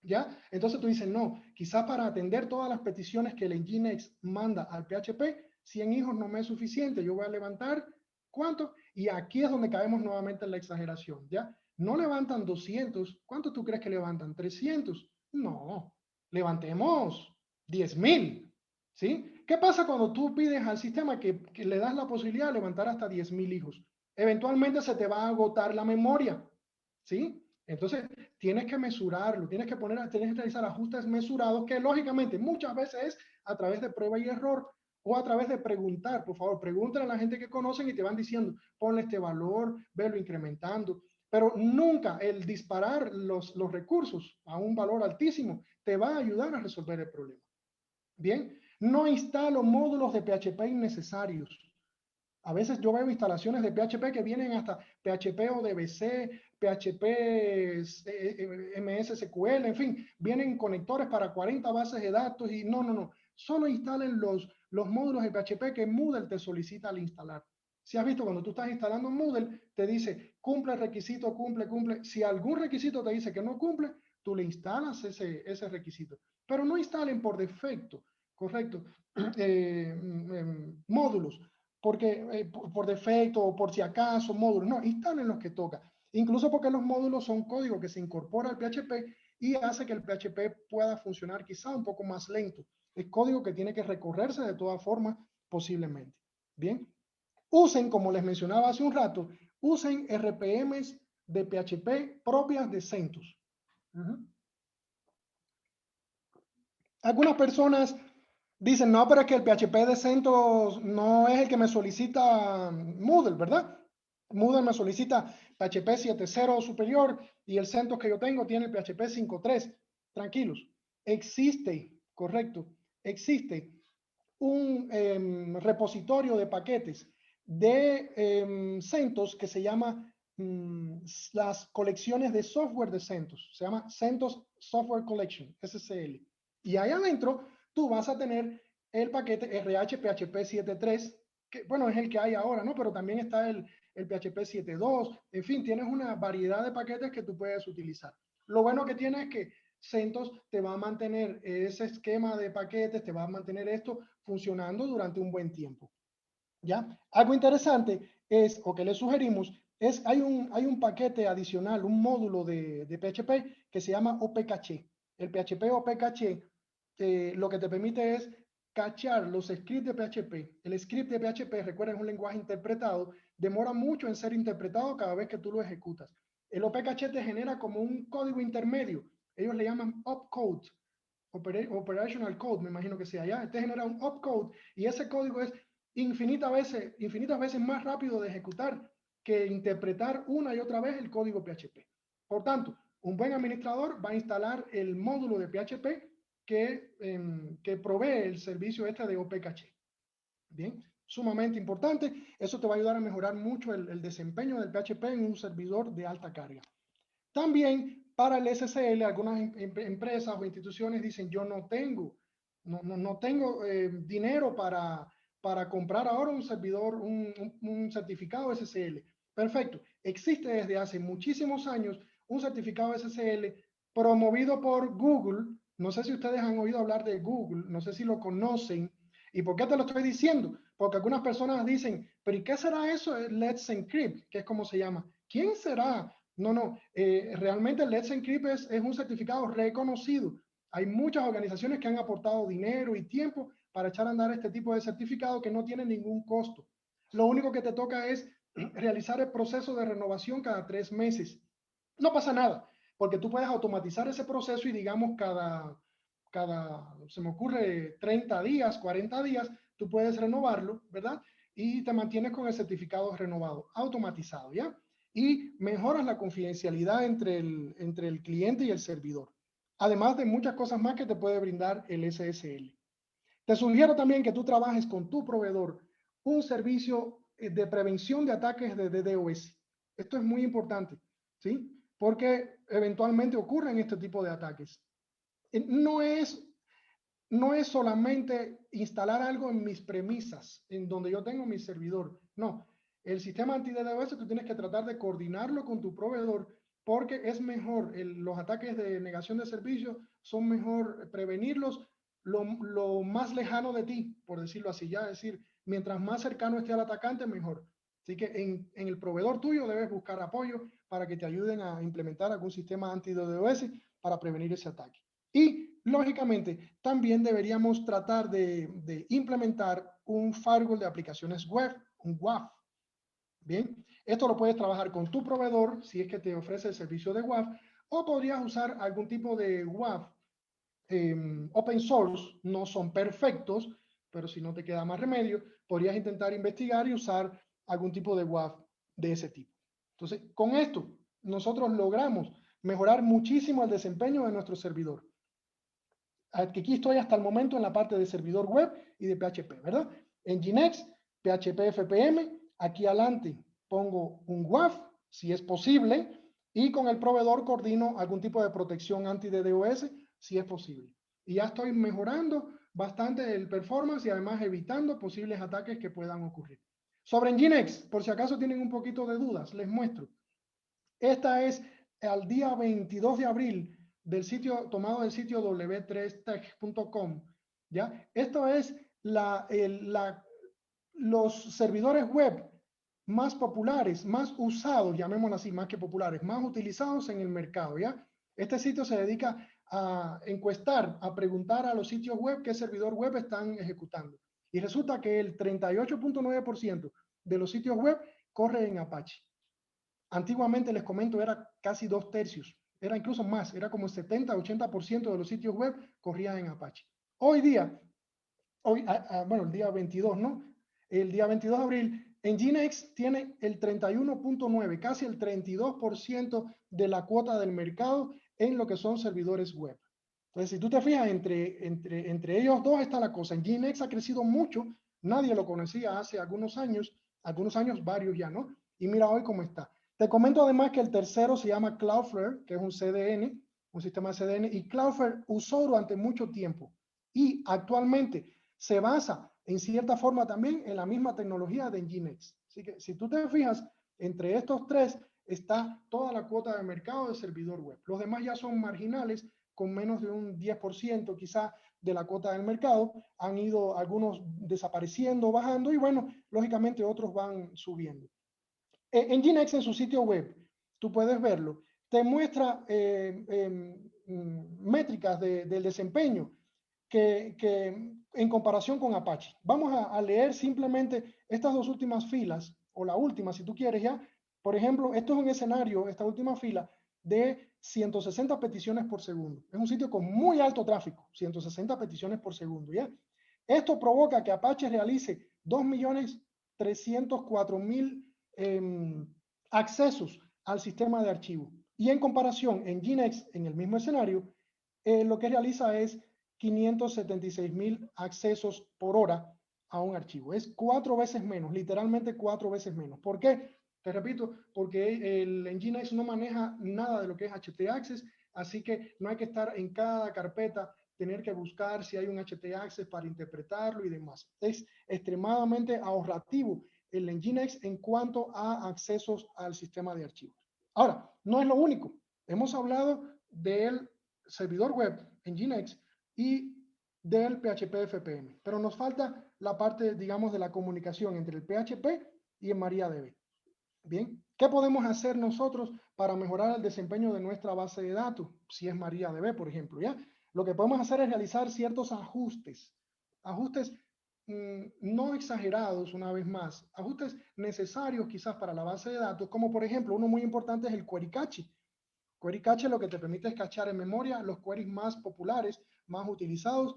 ¿Ya? Entonces tú dices, no, quizá para atender todas las peticiones que el Nginx manda al PHP, 100 hijos no me es suficiente, yo voy a levantar, ¿cuánto? Y aquí es donde caemos nuevamente en la exageración, ¿ya? No levantan 200, ¿cuánto tú crees que levantan? 300, no, levantemos 10.000, ¿sí? ¿Qué pasa cuando tú pides al sistema que le das la posibilidad de levantar hasta 10.000 hijos? Eventualmente se te va a agotar la memoria, ¿sí? Entonces, tienes que mesurarlo, tienes que realizar ajustes mesurados, que lógicamente muchas veces es a través de prueba y error o a través de preguntar. Por favor, pregúntale a la gente que conocen y te van diciendo, ponle este valor, velo incrementando. Pero nunca el disparar los recursos a un valor altísimo te va a ayudar a resolver el problema. Bien, no instalo módulos de PHP innecesarios. A veces yo veo instalaciones de PHP que vienen hasta PHP ODBC, PHP MSSQL, en fin, vienen conectores para 40 bases de datos y no. Solo instalen los módulos de PHP que Moodle te solicita al instalar. Si has visto, cuando tú estás instalando Moodle, te dice, cumple el requisito, cumple. Si algún requisito te dice que no cumple, tú le instalas ese requisito. Pero no instalen por defecto correcto, módulos, porque por defecto o por si acaso módulos, no, instalen los que toca. Incluso porque los módulos son código que se incorpora al PHP y hace que el PHP pueda funcionar quizá un poco más lento. Es código que tiene que recorrerse de todas formas posiblemente. Bien, usen, como les mencionaba hace un rato, usen RPMs de PHP propias de CentOS. Algunas personas dicen, no, pero es que el PHP de CentOS no es el que me solicita Moodle, ¿verdad? Moodle me solicita PHP 7.0 superior y el CentOS que yo tengo tiene el PHP 5.3. Tranquilos, existe, correcto, existe un repositorio de paquetes de CentOS que se llama las colecciones de software de CentOS. Se llama CentOS Software Collection, SSL. Y ahí adentro tú vas a tener el paquete RH PHP 7.3, que bueno, es el que hay ahora, ¿no? Pero también está el PHP 7.2. En fin, tienes una variedad de paquetes que tú puedes utilizar. Lo bueno que tiene es que CentOS te va a mantener ese esquema de paquetes, te va a mantener esto funcionando durante un buen tiempo. ¿Ya? Algo interesante es, o que les sugerimos, es hay un paquete adicional, un módulo de PHP que se llama OPCache. El PHP OPCache lo que te permite es cachar los scripts de PHP. El script de PHP, recuerda, es un lenguaje interpretado, demora mucho en ser interpretado cada vez que tú lo ejecutas. El OPCache te genera como un código intermedio. Ellos le llaman opcode, operational code, me imagino que sea ya. Te genera un opcode y ese código es infinitas veces más rápido de ejecutar que interpretar una y otra vez el código PHP. Por tanto, un buen administrador va a instalar el módulo de PHP que provee el servicio este de OPCache. Bien, sumamente importante. Eso te va a ayudar a mejorar mucho el desempeño del PHP en un servidor de alta carga. También para el SSL, algunas empresas o instituciones dicen, yo no tengo dinero para comprar ahora un servidor, un certificado SSL. Perfecto. Existe desde hace muchísimos años un certificado SSL promovido por Google. No sé si ustedes han oído hablar de Google, no sé si lo conocen. ¿Y por qué te lo estoy diciendo? Porque algunas personas dicen, pero ¿y qué será eso? Let's Encrypt, que es como se llama. ¿Quién será? No, realmente el Let's Encrypt es un certificado reconocido. Hay muchas organizaciones que han aportado dinero y tiempo para echar a andar este tipo de certificado que no tiene ningún costo. Lo único que te toca es realizar el proceso de renovación cada 3 meses. No pasa nada, porque tú puedes automatizar ese proceso y digamos se me ocurre 30 días, 40 días, tú puedes renovarlo, ¿verdad? Y te mantienes con el certificado renovado, automatizado, ¿ya? Y mejoras la confidencialidad entre el cliente y el servidor. Además de muchas cosas más que te puede brindar el SSL. Te sugiero también que tú trabajes con tu proveedor un servicio de prevención de ataques de DDoS. Esto es muy importante, ¿sí? Porque eventualmente ocurren este tipo de ataques. No es solamente instalar algo en mis premisas, en donde yo tengo mi servidor. No, el sistema anti-DDoS tú tienes que tratar de coordinarlo con tu proveedor porque es mejor, los ataques de negación de servicio son mejor prevenirlos lo más lejano de ti, por decirlo así, ya, es decir, mientras más cercano esté al atacante, mejor. Así que en el proveedor tuyo debes buscar apoyo para que te ayuden a implementar algún sistema anti-DDoS para prevenir ese ataque. Y, lógicamente, también deberíamos tratar de implementar un firewall de aplicaciones web, un WAF. Bien, esto lo puedes trabajar con tu proveedor si es que te ofrece el servicio de WAF, o podrías usar algún tipo de WAF open source. No son perfectos, pero si no te queda más remedio, podrías intentar investigar y usar algún tipo de WAF de ese tipo. Entonces, con esto, nosotros logramos mejorar muchísimo el desempeño de nuestro servidor. Aquí estoy hasta el momento en la parte de servidor web y de PHP, ¿verdad? En Nginx, PHP FPM, aquí adelante pongo un WAF, si es posible, y con el proveedor coordino algún tipo de protección anti-DDoS, si es posible. Y ya estoy mejorando bastante el performance y además evitando posibles ataques que puedan ocurrir. Sobre Nginx, por si acaso tienen un poquito de dudas, les muestro. Esta es al día 22 de abril tomado del sitio w3tech.com, ¿ya? Esto es los servidores web más populares, más usados, llamémoslo así, más que populares, más utilizados en el mercado, ¿ya? Este sitio se dedica a encuestar, a preguntar a los sitios web qué servidor web están ejecutando. Y resulta que el 38.9% de los sitios web corre en Apache. Antiguamente, les comento, era casi 2/3, era incluso más, era como el 70-80% de los sitios web corrían en Apache. Hoy día, bueno, el día 22, ¿no? El día 22 de abril, Nginx tiene el 31.9, casi el 32% de la cuota del mercado en lo que son servidores web. Entonces, si tú te fijas, entre ellos dos está la cosa. Nginx ha crecido mucho, nadie lo conocía hace algunos años, varios ya, ¿no? Y mira hoy cómo está. Te comento además que el tercero se llama Cloudflare, que es un CDN, un sistema de CDN, y Cloudflare usó durante mucho tiempo y actualmente se basa en cierta forma también en la misma tecnología de Nginx. Así que si tú te fijas, entre estos tres está toda la cuota de mercado de servidor web. Los demás ya son marginales, con menos de un 10% quizá de la cuota del mercado. Han ido algunos desapareciendo, bajando, y bueno, lógicamente otros van subiendo. Nginx en su sitio web, tú puedes verlo, te muestra métricas del desempeño que en comparación con Apache. Vamos a leer simplemente estas dos últimas filas, o la última si tú quieres ya. Por ejemplo, esto es un escenario, esta última fila, de 160 peticiones por segundo. Es un sitio con muy alto tráfico, 160 peticiones por segundo, ¿ya? Esto provoca que Apache realice 2.304.000 accesos al sistema de archivo. Y en comparación, en Nginx, en el mismo escenario, lo que realiza es 576.000 accesos por hora a un archivo. Es 4 veces menos, literalmente 4 veces menos. ¿Por qué? Te repito, porque el Nginx no maneja nada de lo que es htaccess, así que no hay que estar en cada carpeta, tener que buscar si hay un htaccess para interpretarlo y demás. Es extremadamente ahorrativo el Nginx en cuanto a accesos al sistema de archivos. Ahora, no es lo único. Hemos hablado del servidor web Nginx y del PHP FPM, pero nos falta la parte, digamos, de la comunicación entre el PHP y el MariaDB. Bien, ¿qué podemos hacer nosotros para mejorar el desempeño de nuestra base de datos? Si es MariaDB, por ejemplo, ¿ya? Lo que podemos hacer es realizar ciertos ajustes no exagerados, una vez más, ajustes necesarios quizás para la base de datos, como por ejemplo, uno muy importante es el query cache. Query cache lo que te permite es cachar en memoria los queries más populares, más utilizados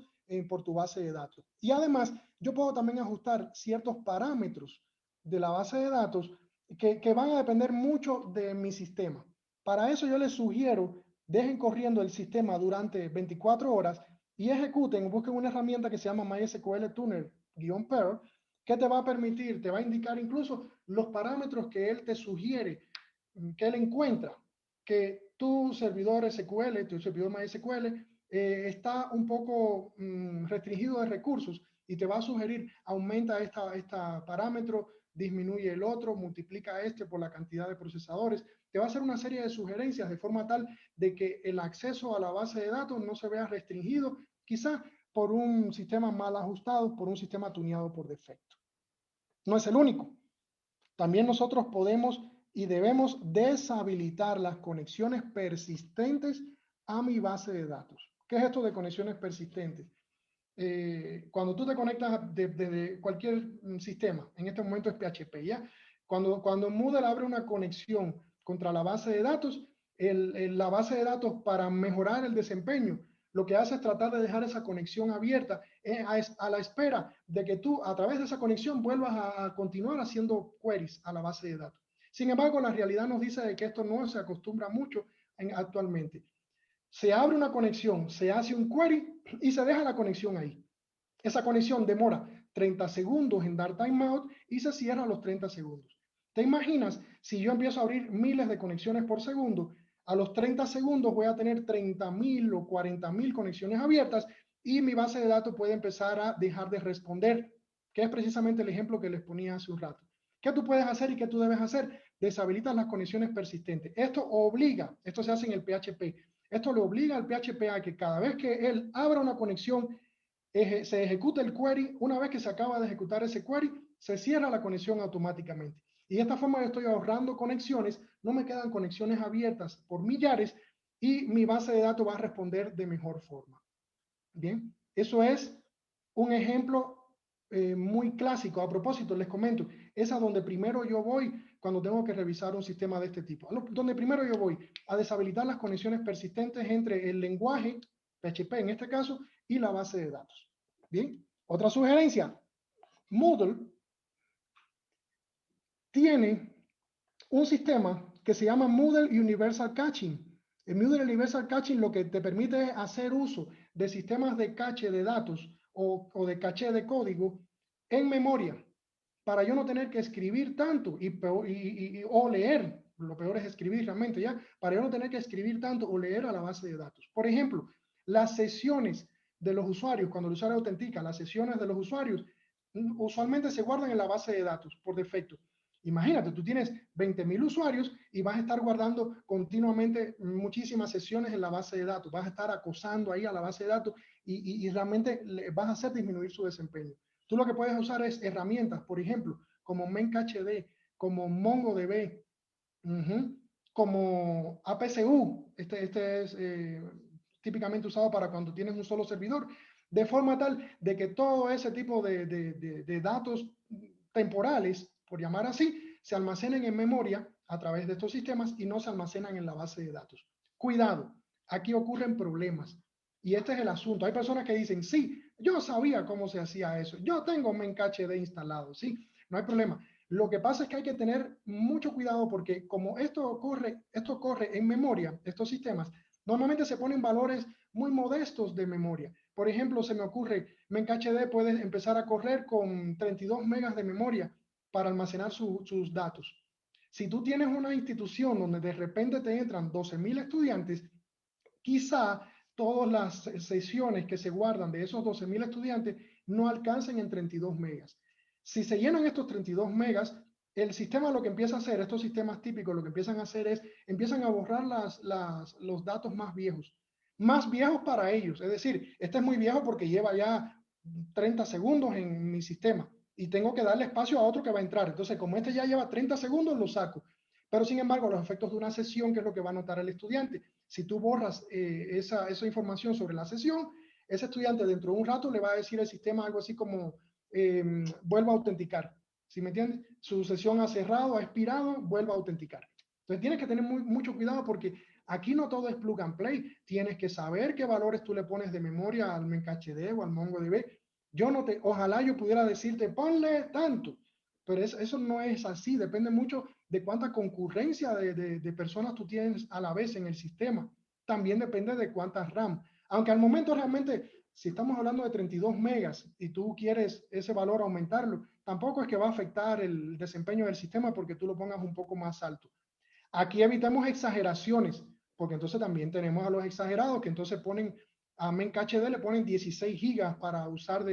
por tu base de datos. Y además, yo puedo también ajustar ciertos parámetros de la base de datos que van a depender mucho de mi sistema. Para eso yo les sugiero, dejen corriendo el sistema durante 24 horas y ejecuten, busquen una herramienta que se llama MySQL Tuner-Pair, que te va a permitir, te va a indicar incluso los parámetros que él te sugiere, que él encuentra que tu servidor SQL, tu servidor MySQL, está un poco restringido de recursos y te va a sugerir aumenta esta parámetro, disminuye el otro, multiplica este por la cantidad de procesadores. Te va a hacer una serie de sugerencias de forma tal de que el acceso a la base de datos no se vea restringido, quizá por un sistema mal ajustado, por un sistema tuneado por defecto. No es el único. También nosotros podemos y debemos deshabilitar las conexiones persistentes a mi base de datos. ¿Qué es esto de conexiones persistentes? Cuando tú te conectas desde cualquier sistema, en este momento es PHP, ¿ya? Cuando Moodle abre una conexión contra la base de datos, la base de datos, para mejorar el desempeño, lo que hace es tratar de dejar esa conexión abierta a la espera de que tú a través de esa conexión vuelvas a continuar haciendo queries a la base de datos. Sin embargo, la realidad nos dice de que esto no se acostumbra mucho actualmente. Se abre una conexión, se hace un query y se deja la conexión ahí. Esa conexión demora 30 segundos en dar timeout y se cierra a los 30 segundos. ¿Te imaginas si yo empiezo a abrir miles de conexiones por segundo? A los 30 segundos voy a tener 30.000 o 40.000 conexiones abiertas y mi base de datos puede empezar a dejar de responder, que es precisamente el ejemplo que les ponía hace un rato. ¿Qué tú puedes hacer y qué tú debes hacer? Deshabilitas las conexiones persistentes. Esto se hace en el PHP, esto le obliga al PHP a que cada vez que él abra una conexión, se ejecuta el query. Una vez que se acaba de ejecutar ese query, se cierra la conexión automáticamente. Y de esta forma yo estoy ahorrando conexiones, no me quedan conexiones abiertas por millares y mi base de datos va a responder de mejor forma. Bien, eso es un ejemplo muy clásico. A propósito, les comento, es a donde primero yo voy cuando tengo que revisar un sistema de este tipo. Donde primero yo voy a deshabilitar las conexiones persistentes entre el lenguaje, PHP en este caso, y la base de datos. Bien, otra sugerencia, Moodle tiene un sistema que se llama Moodle Universal Caching. El Moodle Universal Caching lo que te permite es hacer uso de sistemas de cache de datos o de caché de código en memoria, para yo no tener que escribir tanto o leer. Lo peor es escribir realmente, ¿ya? Para yo no tener que escribir tanto o leer a la base de datos. Por ejemplo, las sesiones de los usuarios, cuando el usuario autentica, las sesiones de los usuarios usualmente se guardan en la base de datos por defecto. Imagínate, tú tienes 20.000 usuarios y vas a estar guardando continuamente muchísimas sesiones en la base de datos. Vas a estar acosando ahí a la base de datos y realmente vas a hacer disminuir su desempeño. Tú lo que puedes usar es herramientas, por ejemplo, como MencacheD, como MongoDB, como APCU. Este es típicamente usado para cuando tienes un solo servidor, de forma tal de que todo ese tipo de datos temporales, por llamar así, se almacenan en memoria a través de estos sistemas y no se almacenan en la base de datos. Cuidado, aquí ocurren problemas. Y este es el asunto. Hay personas que dicen, sí, yo sabía cómo se hacía eso. Yo tengo MencacheD instalado, sí, no hay problema. Lo que pasa es que hay que tener mucho cuidado porque como esto corre en memoria, estos sistemas, normalmente se ponen valores muy modestos de memoria. Por ejemplo, se me ocurre, MencacheD puede empezar a correr con 32 megas de memoria para almacenar sus datos. Si tú tienes una institución donde de repente te entran 12.000 estudiantes, quizá todas las sesiones que se guardan de esos 12.000 estudiantes no alcancen en 32 megas. Si se llenan estos 32 megas, el sistema lo que empieza a hacer, estos sistemas típicos lo que empiezan a hacer es, empiezan a borrar los datos más viejos para ellos. Es decir, este es muy viejo porque lleva ya 30 segundos en mi sistema y tengo que darle espacio a otro que va a entrar. Entonces, como este ya lleva 30 segundos, lo saco. Pero sin embargo, los efectos de una sesión, que es lo que va a notar el estudiante, si tú borras esa información sobre la sesión, ese estudiante dentro de un rato le va a decir al sistema algo así como vuelva a autenticar. ¿Sí me entiendes? Su sesión ha cerrado, ha expirado, vuelva a autenticar. Entonces tienes que tener mucho cuidado porque aquí no todo es plug and play. Tienes que saber qué valores tú le pones de memoria al MencacheD o al MongoDB. Ojalá yo pudiera decirte, ponle tanto, pero eso no es así. Depende mucho de cuánta concurrencia de personas tú tienes a la vez en el sistema. También depende de cuántas RAM. Aunque al momento realmente, si estamos hablando de 32 megas y tú quieres ese valor aumentarlo, tampoco es que va a afectar el desempeño del sistema porque tú lo pongas un poco más alto. Aquí evitamos exageraciones, porque entonces también tenemos a los exagerados que entonces ponen a MencacheD, le ponen 16 gigas para usar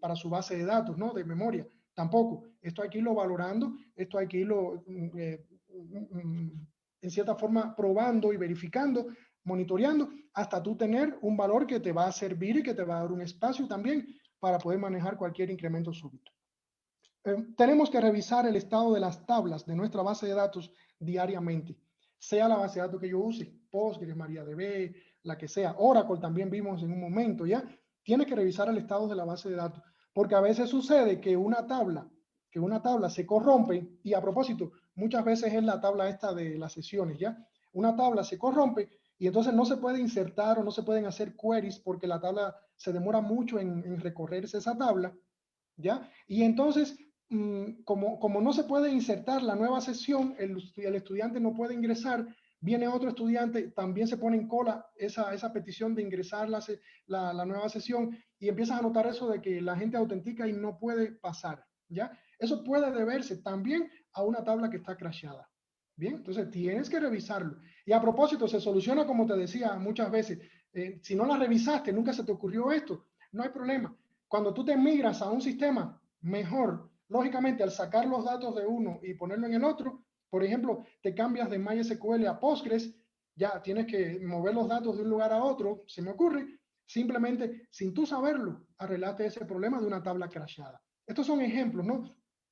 para su base de datos, ¿no? De memoria. Tampoco. Esto hay que irlo valorando, esto hay que irlo en cierta forma probando y verificando, monitoreando, hasta tú tener un valor que te va a servir y que te va a dar un espacio también para poder manejar cualquier incremento súbito. Tenemos que revisar el estado de las tablas de nuestra base de datos diariamente, sea la base de datos que yo use, Postgres, MariaDB, la que sea. Oracle también vimos en un momento, ¿ya? Tienes que revisar el estado de la base de datos, porque a veces sucede que una tabla se corrompe, y a propósito, muchas veces es la tabla esta de las sesiones, ¿ya? Una tabla se corrompe y entonces no se puede insertar o no se pueden hacer queries porque la tabla se demora mucho en recorrerse esa tabla, ¿ya? Y entonces, como no se puede insertar la nueva sesión, el estudiante no puede ingresar, viene otro estudiante, también se pone en cola esa petición de ingresar la nueva sesión y empiezas a notar eso de que la gente autentica y no puede pasar, ¿ya? Eso puede deberse también a una tabla que está crashada. Bien, entonces tienes que revisarlo. Y a propósito, se soluciona como te decía muchas veces. Si no la revisaste, nunca se te ocurrió esto, no hay problema. Cuando tú te migras a un sistema mejor, lógicamente al sacar los datos de uno y ponerlo en el otro, por ejemplo, te cambias de MySQL a Postgres, ya tienes que mover los datos de un lugar a otro, se me ocurre, simplemente, sin tú saberlo, arreglaste ese problema de una tabla crashada. Estos son ejemplos, ¿no?,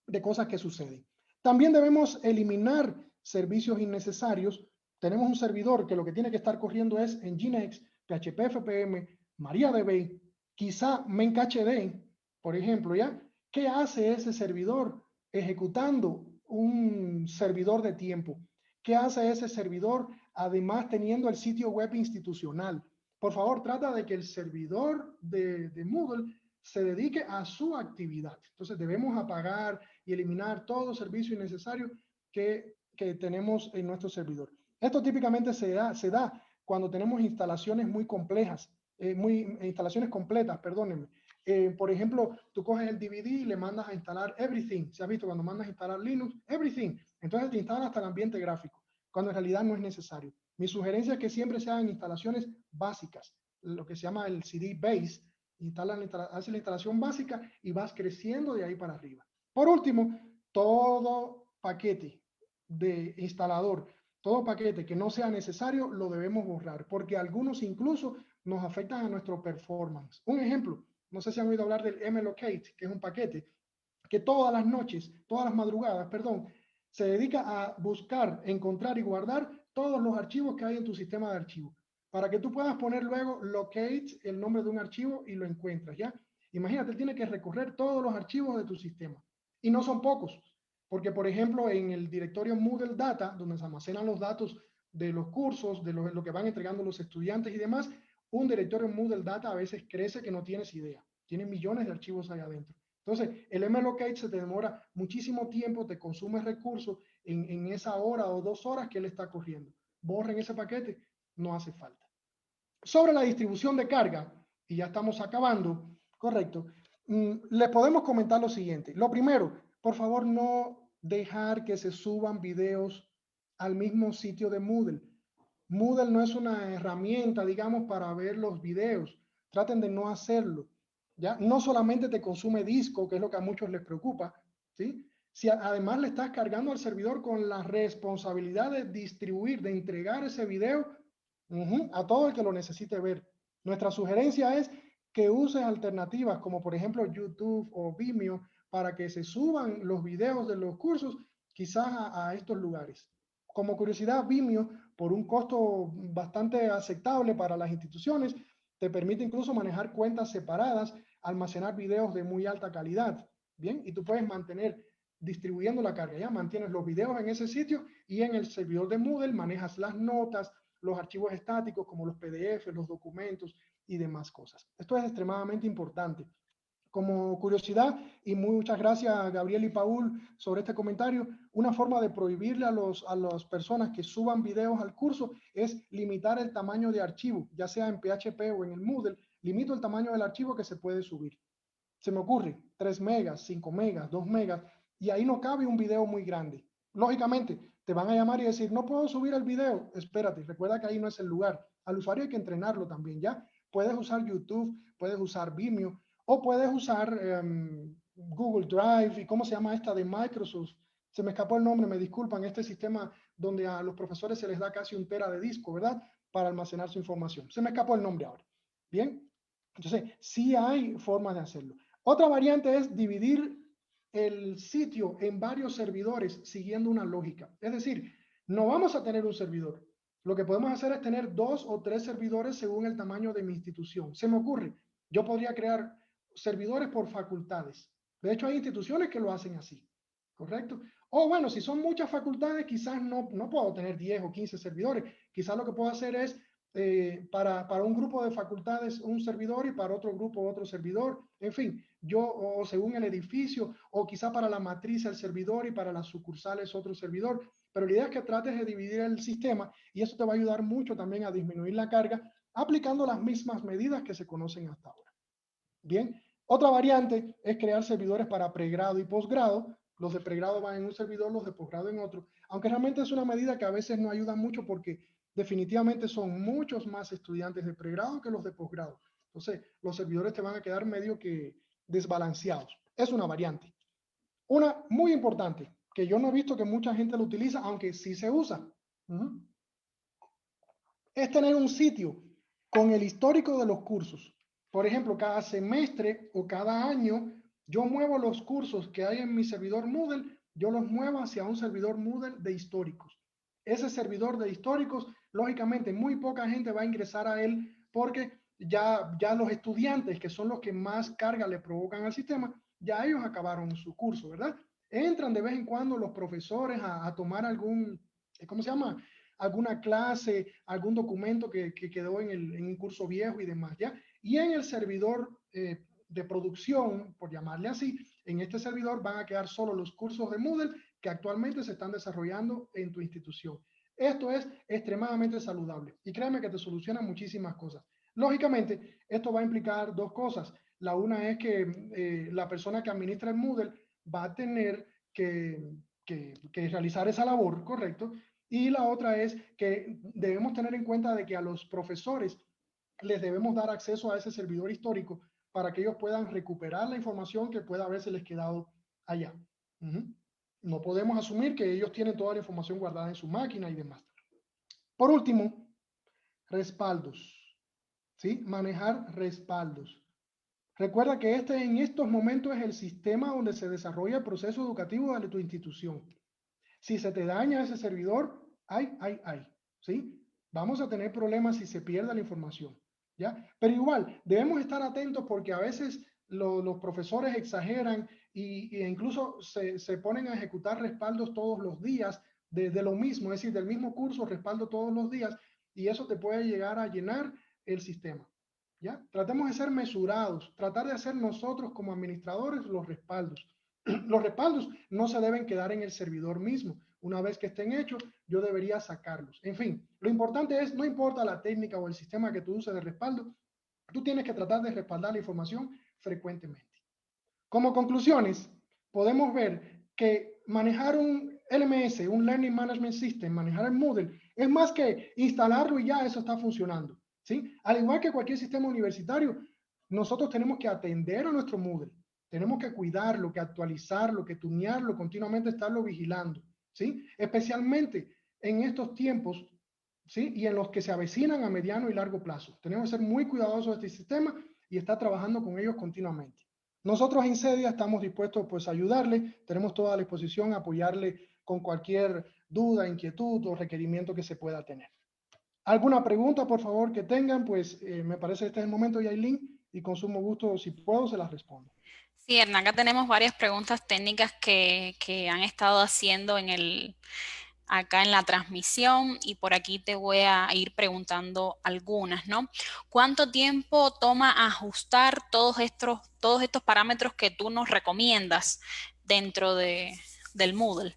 de cosas que suceden. También debemos eliminar servicios innecesarios. Tenemos un servidor que lo que tiene que estar corriendo es Nginx, PHP FPM, MariaDB, quizá MencacheD, por ejemplo, ¿ya? ¿Qué hace ese servidor ejecutando un servidor de tiempo? ¿Qué hace ese servidor además teniendo el sitio web institucional? Por favor, trata de que el servidor de Moodle se dedique a su actividad. Entonces debemos apagar y eliminar todo servicio innecesario que tenemos en nuestro servidor. Esto típicamente se da cuando tenemos instalaciones muy complejas, instalaciones completas, perdónenme. Por ejemplo, tú coges el DVD y le mandas a instalar everything. ¿Se ha visto cuando mandas a instalar Linux? Everything. Entonces te instala hasta el ambiente gráfico, cuando en realidad no es necesario. Mi sugerencia es que siempre se hagan instalaciones básicas, lo que se llama el CD base. Haces la instalación básica y vas creciendo de ahí para arriba. Por último, todo paquete de instalador, todo paquete que no sea necesario, lo debemos borrar, porque algunos incluso nos afectan a nuestro performance. Un ejemplo, no sé si han oído hablar del mlocate, que es un paquete que todas las noches, todas las madrugadas, perdón, se dedica a buscar, encontrar y guardar todos los archivos que hay en tu sistema de archivos, para que tú puedas poner luego locate, el nombre de un archivo, y lo encuentras, ¿ya? Imagínate, tiene que recorrer todos los archivos de tu sistema. Y no son pocos, porque por ejemplo en el directorio Moodle Data, donde se almacenan los datos de los cursos, de lo que van entregando los estudiantes y demás, un directorio Moodle Data a veces crece que no tienes idea. Tiene millones de archivos ahí adentro. Entonces, el mlocate se te demora muchísimo tiempo, te consume recursos en esa hora o 2 horas que él está corriendo. Borren ese paquete, no hace falta. Sobre la distribución de carga, y ya estamos acabando, correcto, les podemos comentar lo siguiente. Lo primero, por favor, no dejar que se suban videos al mismo sitio de Moodle. Moodle no es una herramienta, digamos, para ver los videos. Traten de no hacerlo, ¿ya? No solamente te consume disco, que es lo que a muchos les preocupa, ¿sí? Si además le estás cargando al servidor con la responsabilidad de distribuir, de entregar ese video a todo el que lo necesite ver. Nuestra sugerencia es que uses alternativas como por ejemplo YouTube o Vimeo para que se suban los videos de los cursos quizás a estos lugares. Como curiosidad, Vimeo, por un costo bastante aceptable para las instituciones, te permite incluso manejar cuentas separadas, almacenar videos de muy alta calidad, ¿bien? Y tú puedes mantener distribuyendo la carga, ¿ya? Mantienes los videos en ese sitio y en el servidor de Moodle manejas las notas, los archivos estáticos como los PDF, los documentos y demás cosas. Esto es extremadamente importante. Como curiosidad, y muchas gracias a Gabriel y Paul sobre este comentario, una forma de prohibirle a las personas que suban videos al curso es limitar el tamaño de archivo, ya sea en PHP o en el Moodle, limito el tamaño del archivo que se puede subir. Se me ocurre 3 megas, 5 megas, 2 megas, y ahí no cabe un video muy grande. Lógicamente, te van a llamar y decir, no puedo subir el video. Espérate, recuerda que ahí no es el lugar. Al usuario hay que entrenarlo también, ¿ya? Puedes usar YouTube, puedes usar Vimeo, o puedes usar Google Drive, y ¿cómo se llama esta de Microsoft? Se me escapó el nombre, me disculpan, este sistema donde a los profesores se les da casi 1 tera de disco, ¿verdad? Para almacenar su información. Se me escapó el nombre ahora. Bien, entonces sí hay formas de hacerlo. Otra variante es dividir el sitio en varios servidores siguiendo una lógica. Es decir, no vamos a tener un servidor. Lo que podemos hacer es tener 2 o 3 servidores según el tamaño de mi institución. Se me ocurre, yo podría crear servidores por facultades. De hecho, hay instituciones que lo hacen así, ¿correcto? O bueno, si son muchas facultades, quizás no puedo tener 10 o 15 servidores. Quizás lo que puedo hacer es para un grupo de facultades un servidor y para otro grupo otro servidor, en fin, o según el edificio, o quizá para la matriz el servidor y para las sucursales otro servidor, pero la idea es que trates de dividir el sistema y eso te va a ayudar mucho también a disminuir la carga aplicando las mismas medidas que se conocen hasta ahora. Bien, otra variante es crear servidores para pregrado y posgrado. Los de pregrado van en un servidor, los de posgrado en otro, aunque realmente es una medida que a veces no ayuda mucho porque definitivamente son muchos más estudiantes de pregrado que los de posgrado. Entonces, los servidores te van a quedar medio que desbalanceados. Es una variante. Una muy importante, que yo no he visto que mucha gente lo utiliza, aunque sí se usa, es tener un sitio con el histórico de los cursos. Por ejemplo, cada semestre o cada año, yo muevo los cursos que hay en mi servidor Moodle, yo los muevo hacia un servidor Moodle de históricos. Ese servidor de históricos, lógicamente, muy poca gente va a ingresar a él porque ya los estudiantes, que son los que más carga le provocan al sistema, ya ellos acabaron su curso, ¿verdad? Entran de vez en cuando los profesores a tomar algún, ¿cómo se llama? Alguna clase, algún documento que quedó en un curso viejo y demás, ¿ya? Y en el servidor de producción, por llamarle así, en este servidor van a quedar solo los cursos de Moodle que actualmente se están desarrollando en tu institución. Esto es extremadamente saludable y créeme que te soluciona muchísimas cosas. Lógicamente, esto va a implicar dos cosas. La una es que la persona que administra el Moodle va a tener que realizar esa labor, ¿correcto? Y la otra es que debemos tener en cuenta de que a los profesores les debemos dar acceso a ese servidor histórico para que ellos puedan recuperar la información que pueda haberse les quedado allá. No podemos asumir que ellos tienen toda la información guardada en su máquina y demás. Por último, respaldos. ¿Sí? Manejar respaldos. Recuerda que en estos momentos es el sistema donde se desarrolla el proceso educativo de tu institución. Si se te daña ese servidor, ¿sí? Vamos a tener problemas si se pierde la información, ¿ya? Pero igual, debemos estar atentos porque a veces los profesores exageran e incluso se ponen a ejecutar respaldos todos los días de lo mismo, es decir, del mismo curso, respaldo todos los días, y eso te puede llegar a llenar el sistema, ¿ya? Tratemos de ser mesurados, tratar de hacer nosotros como administradores los respaldos. Los respaldos no se deben quedar en el servidor mismo. Una vez que estén hechos, yo debería sacarlos. En fin, lo importante es, no importa la técnica o el sistema que tú uses de respaldo, tú tienes que tratar de respaldar la información frecuentemente. Como conclusiones, podemos ver que manejar un LMS, un Learning Management System, manejar el Moodle, es más que instalarlo y ya eso está funcionando, ¿sí? Al igual que cualquier sistema universitario, nosotros tenemos que atender a nuestro Moodle. Tenemos que cuidarlo, que actualizarlo, que tunearlo, continuamente estarlo vigilando, ¿sí? Especialmente en estos tiempos, ¿sí? Y en los que se avecinan a mediano y largo plazo. Tenemos que ser muy cuidadosos de este sistema y estar trabajando con ellos continuamente. Nosotros en CEDIA estamos dispuestos pues, a ayudarle, tenemos toda la disposición a apoyarle con cualquier duda, inquietud o requerimiento que se pueda tener. ¿Alguna pregunta, por favor, que tengan? Pues me parece que este es el momento, Yailin, y con sumo gusto, si puedo, se las respondo. Sí, Hernán, acá tenemos varias preguntas técnicas que han estado haciendo acá en la transmisión y por aquí te voy a ir preguntando algunas, ¿no? ¿Cuánto tiempo toma ajustar todos estos parámetros que tú nos recomiendas dentro del Moodle?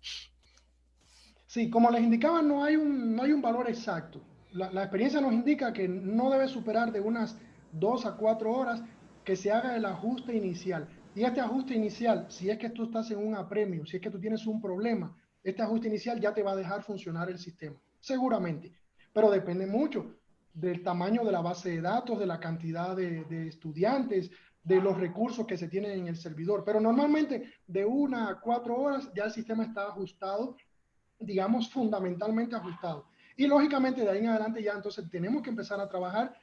Sí, como les indicaba, no hay un valor exacto. La experiencia nos indica que no debe superar de unas 2 a 4 horas que se haga el ajuste inicial. Y este ajuste inicial, si es que tú estás en un apremio, si es que tú tienes un problema, este ajuste inicial ya te va a dejar funcionar el sistema, seguramente. Pero depende mucho del tamaño de la base de datos, de la cantidad de estudiantes, de los recursos que se tienen en el servidor. Pero normalmente de 1 a 4 horas ya el sistema está ajustado, digamos, fundamentalmente ajustado. Y lógicamente de ahí en adelante ya entonces tenemos que empezar a trabajar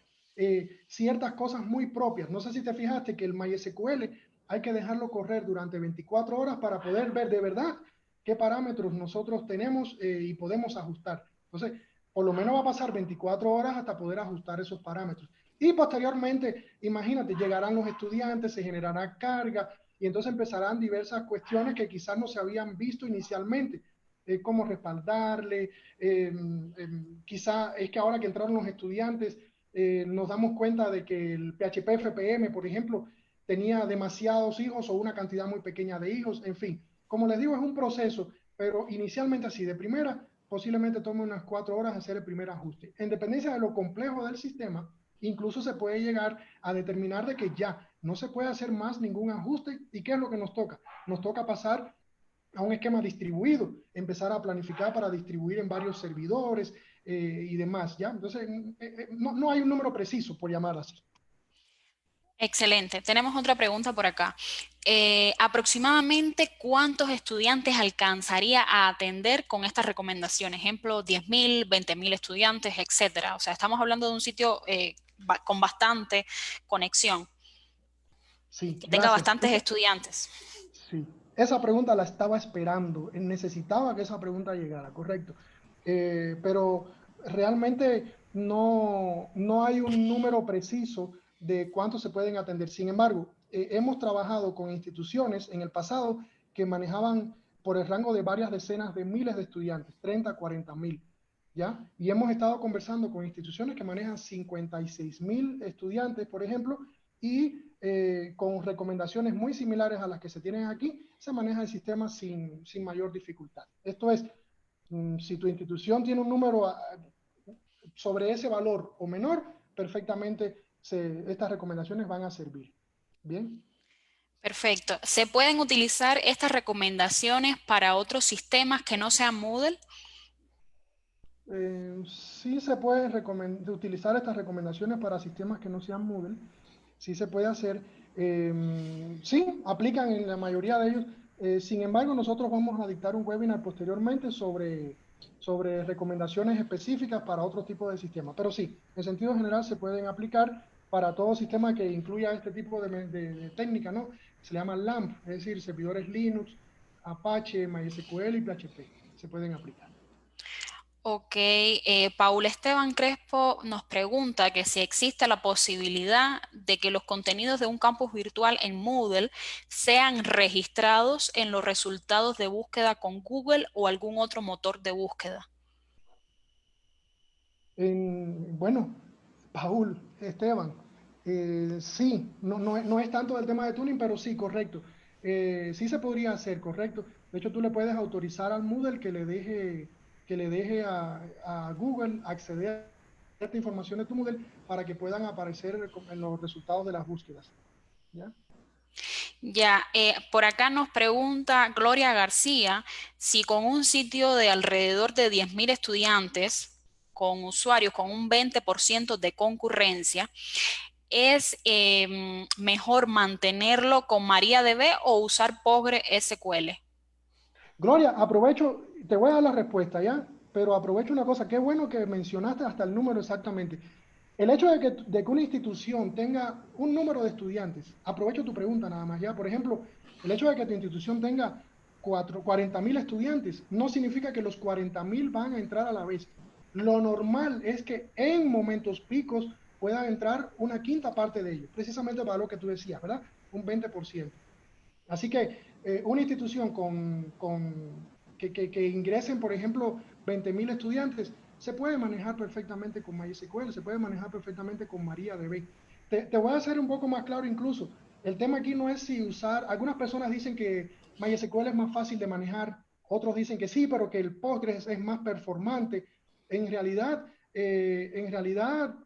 ciertas cosas muy propias. No sé si te fijaste que el MySQL hay que dejarlo correr durante 24 horas para poder ver de verdad qué parámetros nosotros tenemos y podemos ajustar. Entonces, por lo menos va a pasar 24 horas hasta poder ajustar esos parámetros. Y posteriormente, imagínate, llegarán los estudiantes, se generará carga y entonces empezarán diversas cuestiones que quizás no se habían visto inicialmente. Cómo respaldarle, quizá es que ahora que entraron los estudiantes nos damos cuenta de que el PHP FPM, por ejemplo, tenía demasiados hijos o una cantidad muy pequeña de hijos, en fin. Como les digo, es un proceso, pero inicialmente así, de primera, posiblemente tome unas 4 horas hacer el primer ajuste. En dependencia de lo complejo del sistema, incluso se puede llegar a determinar de que ya no se puede hacer más ningún ajuste. ¿Y qué es lo que nos toca? Nos toca pasar a un esquema distribuido, empezar a planificar para distribuir en varios servidores y demás, ¿ya? Entonces, no hay un número preciso, por llamarlo así. Excelente. Tenemos otra pregunta por acá. ¿Aproximadamente cuántos estudiantes alcanzaría a atender con estas recomendaciones? Ejemplo, 10.000, 20.000 estudiantes, etcétera. O sea, estamos hablando de un sitio con bastante conexión, Sí, que tenga gracias. bastantes estudiantes. Sí, esa pregunta la estaba esperando, necesitaba que esa pregunta llegara, correcto. Pero realmente no hay un número preciso de cuántos se pueden atender. Sin embargo, hemos trabajado con instituciones en el pasado que manejaban por el rango de varias decenas de miles de estudiantes, 30, 40.000, ¿ya? Y hemos estado conversando con instituciones que manejan 56.000 estudiantes, por ejemplo, y con recomendaciones muy similares a las que se tienen aquí, se maneja el sistema sin mayor dificultad. Esto es, si tu institución tiene un número sobre ese valor o menor, perfectamente estas recomendaciones van a servir. ¿Bien? Perfecto. ¿Se pueden utilizar estas recomendaciones para otros sistemas que no sean Moodle? Sí se puede utilizar estas recomendaciones para sistemas que no sean Moodle, sí se puede hacer, sí, aplican en la mayoría de ellos. Sin embargo, nosotros vamos a dictar un webinar posteriormente sobre recomendaciones específicas para otro tipo de sistemas. Pero sí, en sentido general se pueden aplicar para todo sistema que incluya este tipo de técnica, ¿no? Se le llama LAMP, es decir, servidores Linux, Apache, MySQL y PHP. Se pueden aplicar. Ok, Paul Esteban Crespo nos pregunta que si existe la posibilidad de que los contenidos de un campus virtual en Moodle sean registrados en los resultados de búsqueda con Google o algún otro motor de búsqueda. Bueno, Paul, Esteban, sí, no es tanto del tema de tuning, pero sí, correcto. Sí se podría hacer, correcto. De hecho, tú le puedes autorizar al Moodle que le deje a Google acceder a esta información de tu Moodle para que puedan aparecer en los resultados de las búsquedas. ¿Ya? Ya, por acá nos pregunta Gloria García si con un sitio de alrededor de 10.000 estudiantes, con usuarios con un 20% de concurrencia, ¿es mejor mantenerlo con MariaDB o usar PostgreSQL? Gloria, aprovecho, te voy a dar la respuesta, ¿ya? Pero aprovecho una cosa, qué bueno que mencionaste hasta el número exactamente. El hecho de que una institución tenga un número de estudiantes, aprovecho tu pregunta nada más, ¿ya? Por ejemplo, el hecho de que tu institución tenga 40.000 estudiantes no significa que los 40.000 van a entrar a la vez. Lo normal es que en momentos picos puedan entrar una quinta parte de ellos, precisamente para lo que tú decías, ¿verdad? Un 20%. Así que una institución que ingresen, por ejemplo, 20.000 estudiantes, se puede manejar perfectamente con MySQL, se puede manejar perfectamente con MariaDB. Te voy a hacer un poco más claro incluso. El tema aquí no es si usar, algunas personas dicen que MySQL es más fácil de manejar, otros dicen que sí, pero que el Postgres es más performante. En realidad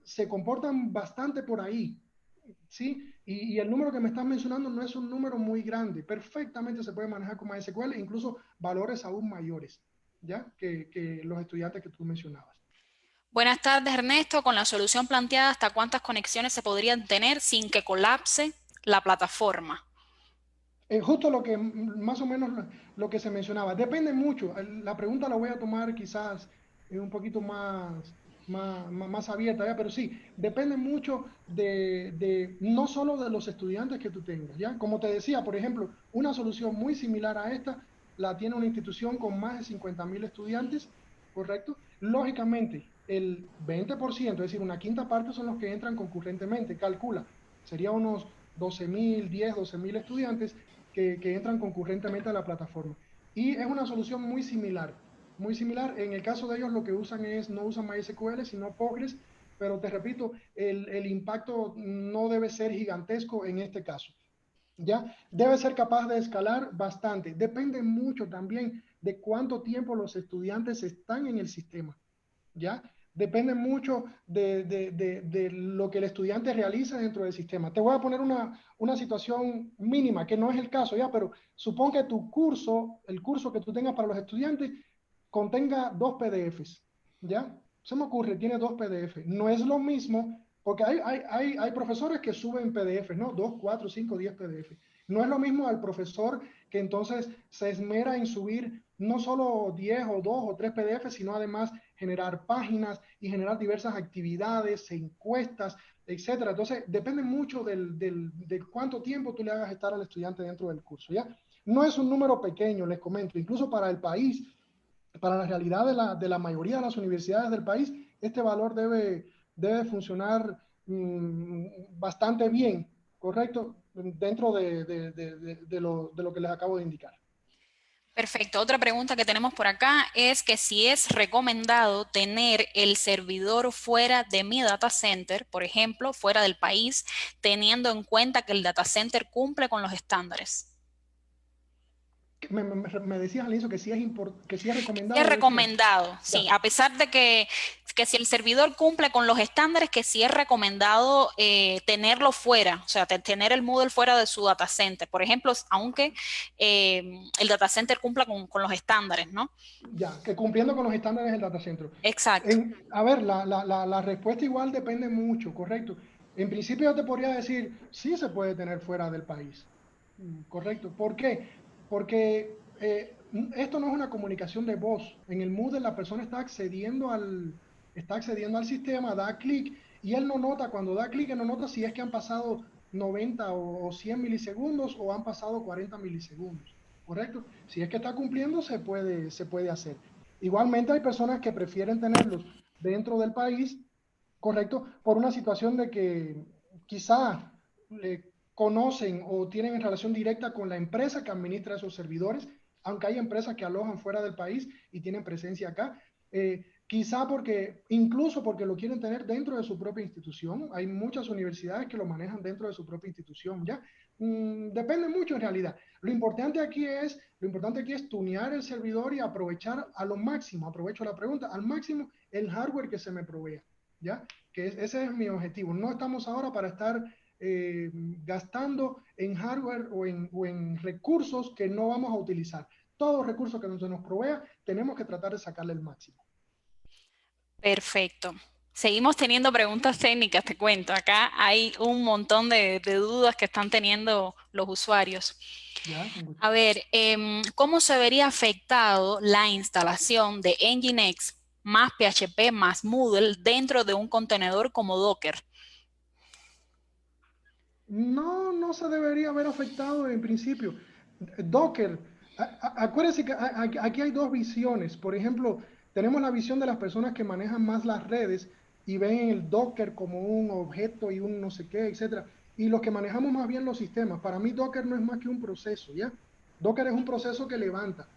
se comportan bastante por ahí. ¿Sí? Y el número que me estás mencionando no es un número muy grande. Perfectamente se puede manejar con MySQL, incluso valores aún mayores, ¿ya? Que los estudiantes que tú mencionabas. Buenas tardes, Ernesto. Con la solución planteada, ¿hasta cuántas conexiones se podrían tener sin que colapse la plataforma? Justo lo que, más o menos lo que se mencionaba. Depende mucho. La pregunta la voy a tomar quizás un poquito más abierta, ¿ya? Pero sí, depende mucho no solo de los estudiantes que tú tengas, ¿ya? Como te decía, por ejemplo, una solución muy similar a esta la tiene una institución con más de 50.000 estudiantes, ¿correcto? Lógicamente, el 20%, es decir, una quinta parte son los que entran concurrentemente, calcula, sería unos 12.000 estudiantes que entran concurrentemente a la plataforma. Y es una solución muy similar, muy similar. En el caso de ellos lo que usan no usan MySQL, sino Postgres, pero te repito, el impacto no debe ser gigantesco en este caso. ¿Ya? Debe ser capaz de escalar bastante. Depende mucho también de cuánto tiempo los estudiantes están en el sistema. ¿Ya? Depende mucho de lo que el estudiante realiza dentro del sistema. Te voy a poner una situación mínima, que no es el caso, ¿ya? Pero supón que tu curso, el curso que tú tengas para los estudiantes, contenga 2 PDFs, ¿ya? Se me ocurre, tiene 2 PDFs. No es lo mismo, porque hay profesores que suben PDFs, ¿no? 2, 4, 5, 10 PDFs. No es lo mismo al profesor que entonces se esmera en subir no solo 10 o 2 o 3 PDFs, sino además generar páginas y generar diversas actividades, encuestas, etcétera. Entonces, depende mucho de cuánto tiempo tú le hagas estar al estudiante dentro del curso, ¿ya? No es un número pequeño, les comento, incluso para el país, para la realidad de la mayoría de las universidades del país, este valor debe funcionar bastante bien, ¿correcto? Dentro de lo que les acabo de indicar. Perfecto. Otra pregunta que tenemos por acá es que si es recomendado tener el servidor fuera de mi data center, por ejemplo, fuera del país, teniendo en cuenta que el data center cumple con los estándares. Me decías al inicio que que sí es Sí es recomendado, decías. recomendado, sí, Ya. a pesar de que si el servidor cumple con los estándares, que sí es recomendado tenerlo fuera, o sea, tener el Moodle fuera de su data center. Por ejemplo, aunque el data center cumpla con los estándares, ¿no? Ya, que cumpliendo con los estándares del data center. Exacto. A ver, la respuesta igual depende mucho, correcto. En principio yo te podría decir, sí se puede tener fuera del país, correcto. ¿Por qué? Porque esto no es una comunicación de voz. En el Moodle la persona está accediendo al sistema, da clic y él no nota, cuando da clic, él no nota si es que han pasado 90 o 100 milisegundos o han pasado 40 milisegundos. ¿Correcto? Si es que está cumpliendo, se puede hacer. Igualmente hay personas que prefieren tenerlos dentro del país, ¿correcto? Por una situación de que quizá conocen o tienen relación directa con la empresa que administra esos servidores, aunque hay empresas que alojan fuera del país y tienen presencia acá. Quizá incluso porque lo quieren tener dentro de su propia institución. Hay muchas universidades que lo manejan dentro de su propia institución, ¿ya? Depende mucho en realidad. Lo importante aquí es tunear el servidor y aprovechar a lo máximo, aprovecho la pregunta, al máximo el hardware que se me provea, ¿ya? Ese es mi objetivo. No estamos ahora para estar gastando en hardware o en recursos que no vamos a utilizar. Todos los recursos que se nos provea, tenemos que tratar de sacarle el máximo. Perfecto. Seguimos teniendo preguntas técnicas, te cuento. Acá hay un montón de dudas que están teniendo los usuarios. Ya, con gusto. A ver, ¿cómo se vería afectado la instalación de Nginx más PHP más Moodle dentro de un contenedor como Docker? No, no se debería haber afectado en principio. Docker, acuérdense que aquí hay dos visiones. Por ejemplo, tenemos la visión de las personas que manejan más las redes y ven el Docker como un objeto y un no sé qué, etcétera. Y los que manejamos más bien los sistemas. Para mí Docker no es más que un proceso, ¿ya? Docker es un proceso que levanta.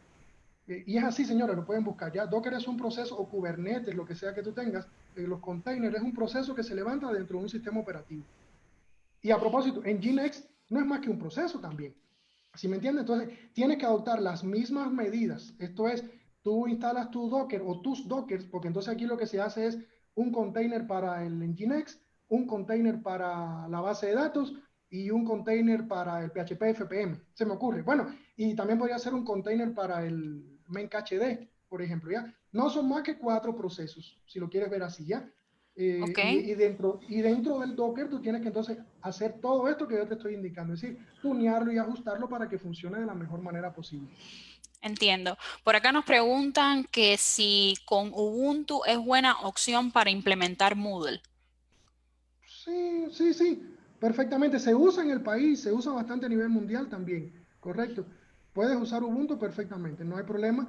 Y es así, señores, lo pueden buscar, ¿ya? Docker es un proceso, o Kubernetes, lo que sea que tú tengas, los containers, es un proceso que se levanta dentro de un sistema operativo. Y a propósito, en Nginx no es más que un proceso también. ¿Sí me entiendes? Entonces, tienes que adoptar las mismas medidas. Esto es, tú instalas tu Docker o tus Dockers, porque entonces aquí lo que se hace es un container para el Nginx, un container para la base de datos y un container para el PHP FPM. Se me ocurre. Bueno, y también podría ser un container para el MenCachd, por ejemplo, ¿ya? No son más que 4 procesos, si lo quieres ver así, ¿ya? Ok, Y dentro del Docker tú tienes que entonces hacer todo esto que yo te estoy indicando, es decir, tunearlo y ajustarlo para que funcione de la mejor manera posible. entiendo. Por acá nos preguntan que si con Ubuntu es buena opción para implementar Moodle. Sí, sí, sí, perfectamente. Se usa en el país, se usa bastante a nivel mundial también, correcto. Puedes usar Ubuntu perfectamente, no hay problema.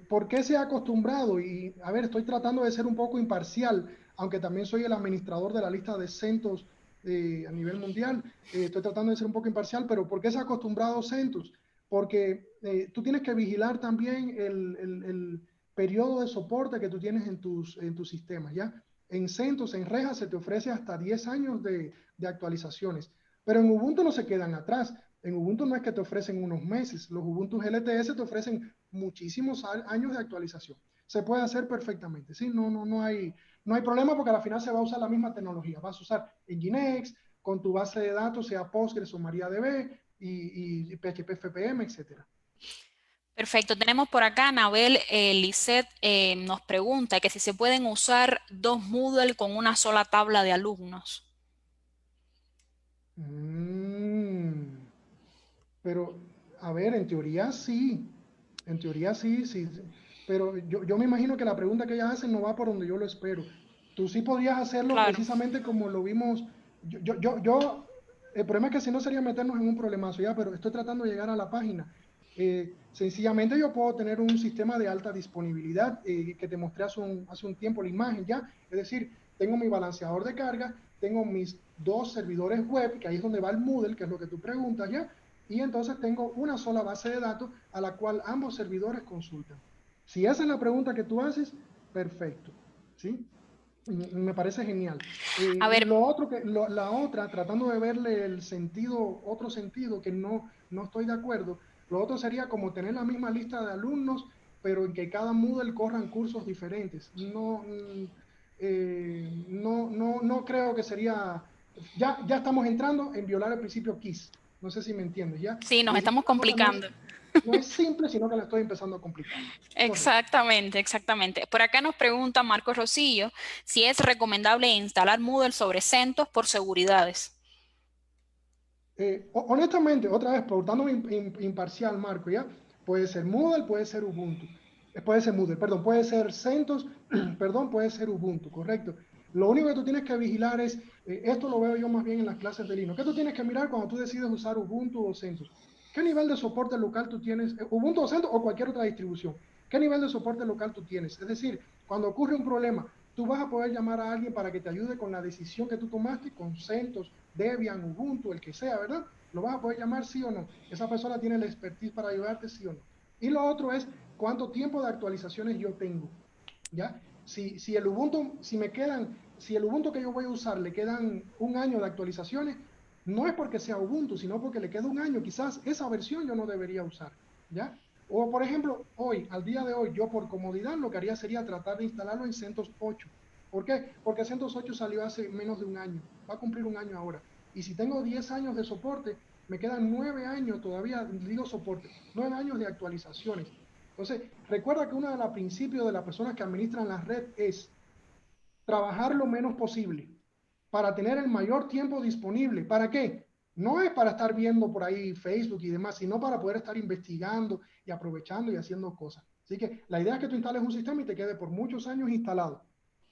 ¿Por qué se ha acostumbrado? Y a ver, estoy tratando de ser un poco imparcial, aunque también soy el administrador de la lista de CentOS a nivel mundial. Estoy tratando de ser un poco imparcial, pero ¿por qué se ha acostumbrado CentOS? Porque tú tienes que vigilar también el periodo de soporte que tú tienes en tus sistemas, ¿ya? En CentOS, en Red Hat, se te ofrece hasta 10 años de actualizaciones. Pero en Ubuntu no se quedan atrás. En Ubuntu no es que te ofrecen unos meses. Los Ubuntu LTS te ofrecen muchísimos años de actualización. Se puede hacer perfectamente. ¿Sí? No hay problema porque al final se va a usar la misma tecnología. Vas a usar Nginx con tu base de datos, sea Postgres o MariaDB y PHP FPM, etcétera. Perfecto, tenemos por acá Anabel Lisset nos pregunta que si se pueden usar dos Moodle con una sola tabla de alumnos. Pero, a ver, en teoría sí. En teoría sí, sí. pero yo me imagino que la pregunta que ellas hacen no va por donde yo lo espero. Tú sí podrías hacerlo Claro. precisamente como lo vimos. El problema es que si no sería meternos en un problemazo ya, pero estoy tratando de llegar a la página. Sencillamente yo puedo tener un sistema de alta disponibilidad que te mostré hace un tiempo la imagen ya. Es decir, tengo mi balanceador de carga, tengo mis dos servidores web, que ahí es donde va el Moodle, que es lo que tú preguntas ya, y entonces tengo una sola base de datos a la cual ambos servidores consultan. Si esa es la pregunta que tú haces, perfecto, ¿sí? Me parece genial. A ver, La otra, tratando de verle el sentido, otro sentido que no estoy de acuerdo, lo otro sería como tener la misma lista de alumnos, pero en que cada Moodle corran cursos diferentes. No creo que sería, ya estamos entrando en violar el principio KISS. No sé si me entiendes, ¿ya? sí, nos Es decir, estamos la cosa complicando. no es simple, sino que la estoy empezando a complicar. Correcto. Exactamente, exactamente. Por acá nos pregunta Marcos Rosillo si es recomendable instalar Moodle sobre CentOS por seguridades. Honestamente, otra vez, portándome imparcial, Marco, ¿ya? Puede ser Moodle, puede ser Ubuntu. Puede ser Moodle, perdón, puede ser CentOS, perdón, puede ser Ubuntu, correcto. Lo único que tú tienes que vigilar es, esto lo veo yo más bien en las clases de Linux, ¿qué tú tienes que mirar cuando tú decides usar Ubuntu o CentOS? ¿Qué nivel de soporte local tú tienes? Ubuntu o CentOS o cualquier otra distribución. ¿Qué nivel de soporte local tú tienes? Es decir, cuando ocurre un problema, tú vas a poder llamar a alguien para que te ayude con la decisión que tú tomaste con CentOS, Debian, Ubuntu, el que sea, ¿verdad? Lo vas a poder llamar sí o no. Esa persona tiene la expertise para ayudarte sí o no. Y lo otro es cuánto tiempo de actualizaciones yo tengo, ¿ya? Si el Ubuntu, si el Ubuntu que yo voy a usar le quedan un año de actualizaciones, no es porque sea Ubuntu, sino porque le queda un año. Quizás esa versión yo no debería usar, ¿ya? O por ejemplo, hoy, al día de hoy, yo por comodidad lo que haría sería tratar de instalarlo en CentOS 8. ¿Por qué? Porque CentOS 8 salió hace menos de un año, va a cumplir un año ahora. Y si tengo 10 años de soporte, me quedan 9 años todavía, digo soporte, 9 años de actualizaciones. Entonces, recuerda que uno de los principios de las personas que administran la red es trabajar lo menos posible para tener el mayor tiempo disponible. ¿Para qué? No es para estar viendo por ahí Facebook y demás, sino para poder estar investigando y aprovechando y haciendo cosas. Así que la idea es que tú instales un sistema y te quede por muchos años instalado.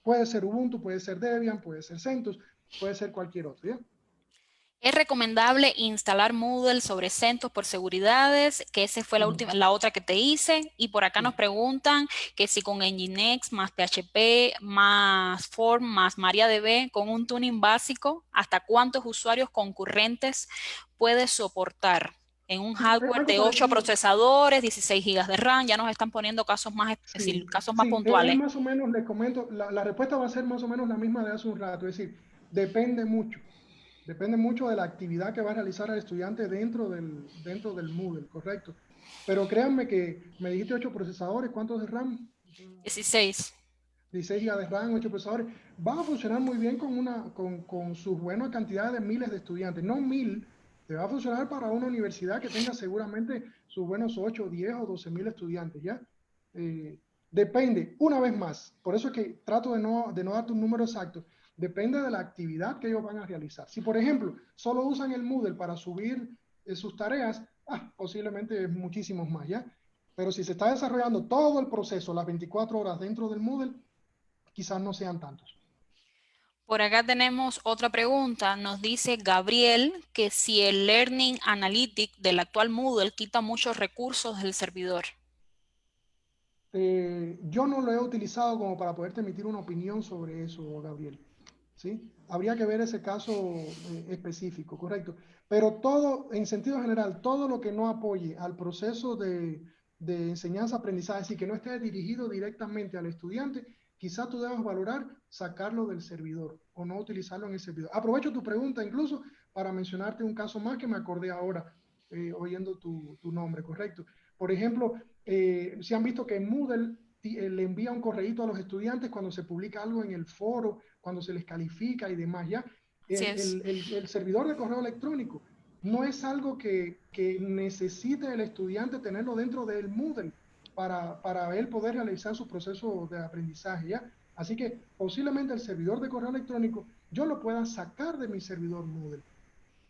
Puede ser Ubuntu, puede ser Debian, puede ser CentOS, puede ser cualquier otro, ¿ya? Es recomendable instalar Moodle sobre CentOS por seguridades, que esa fue la otra que te hice. Y por acá nos preguntan que si con Nginx más PHP más Form más MariaDB con un tuning básico, ¿hasta cuántos usuarios concurrentes puede soportar? En un Sí, hardware algo de 8 parecido. procesadores, 16 GB de RAM, ya nos están poniendo casos más, es decir, Sí, casos más sí, es puntuales. más o menos, les comento, la respuesta va a ser más o menos la misma de hace un rato, es decir, depende mucho. Depende mucho de la actividad que va a realizar el estudiante dentro del Moodle, correcto. Pero créanme que me dijiste 8 procesadores, ¿cuántos de RAM? 16. 16 GB de RAM, 8 procesadores. Va a funcionar muy bien con su buena cantidad de miles de estudiantes. No 1000, te va a funcionar para una universidad que tenga seguramente sus buenos 8, 10 o 12.000 estudiantes, ¿ya? Eh, Depende, una vez más, por eso es que trato de no darte un número exacto. Depende de la actividad que ellos van a realizar. Si, por ejemplo, solo usan el Moodle para subir sus tareas, posiblemente muchísimos más, ¿ya? Pero si se está desarrollando todo el proceso, las 24 horas dentro del Moodle, quizás no sean tantos. Por acá tenemos otra pregunta. Nos dice Gabriel que si el Learning Analytics del actual Moodle quita muchos recursos del servidor. Yo no lo he utilizado como para poderte emitir una opinión sobre eso, Gabriel. ¿Sí? Habría que ver ese caso específico, correcto. Pero todo, en sentido general, todo lo que no apoye al proceso de enseñanza-aprendizaje y que no esté dirigido directamente al estudiante, quizás tú debas valorar sacarlo del servidor o no utilizarlo en el servidor. Aprovecho tu pregunta incluso para mencionarte un caso más que me acordé ahora, oyendo tu nombre, correcto. Por ejemplo, si han visto que Moodle le envía un correíto a los estudiantes cuando se publica algo en el foro, cuando se les califica y demás, ¿ya? Así es. El servidor de correo electrónico no es algo que necesite el estudiante tenerlo dentro del Moodle para él poder realizar su proceso de aprendizaje, ¿ya? Así que posiblemente el servidor de correo electrónico yo lo pueda sacar de mi servidor Moodle.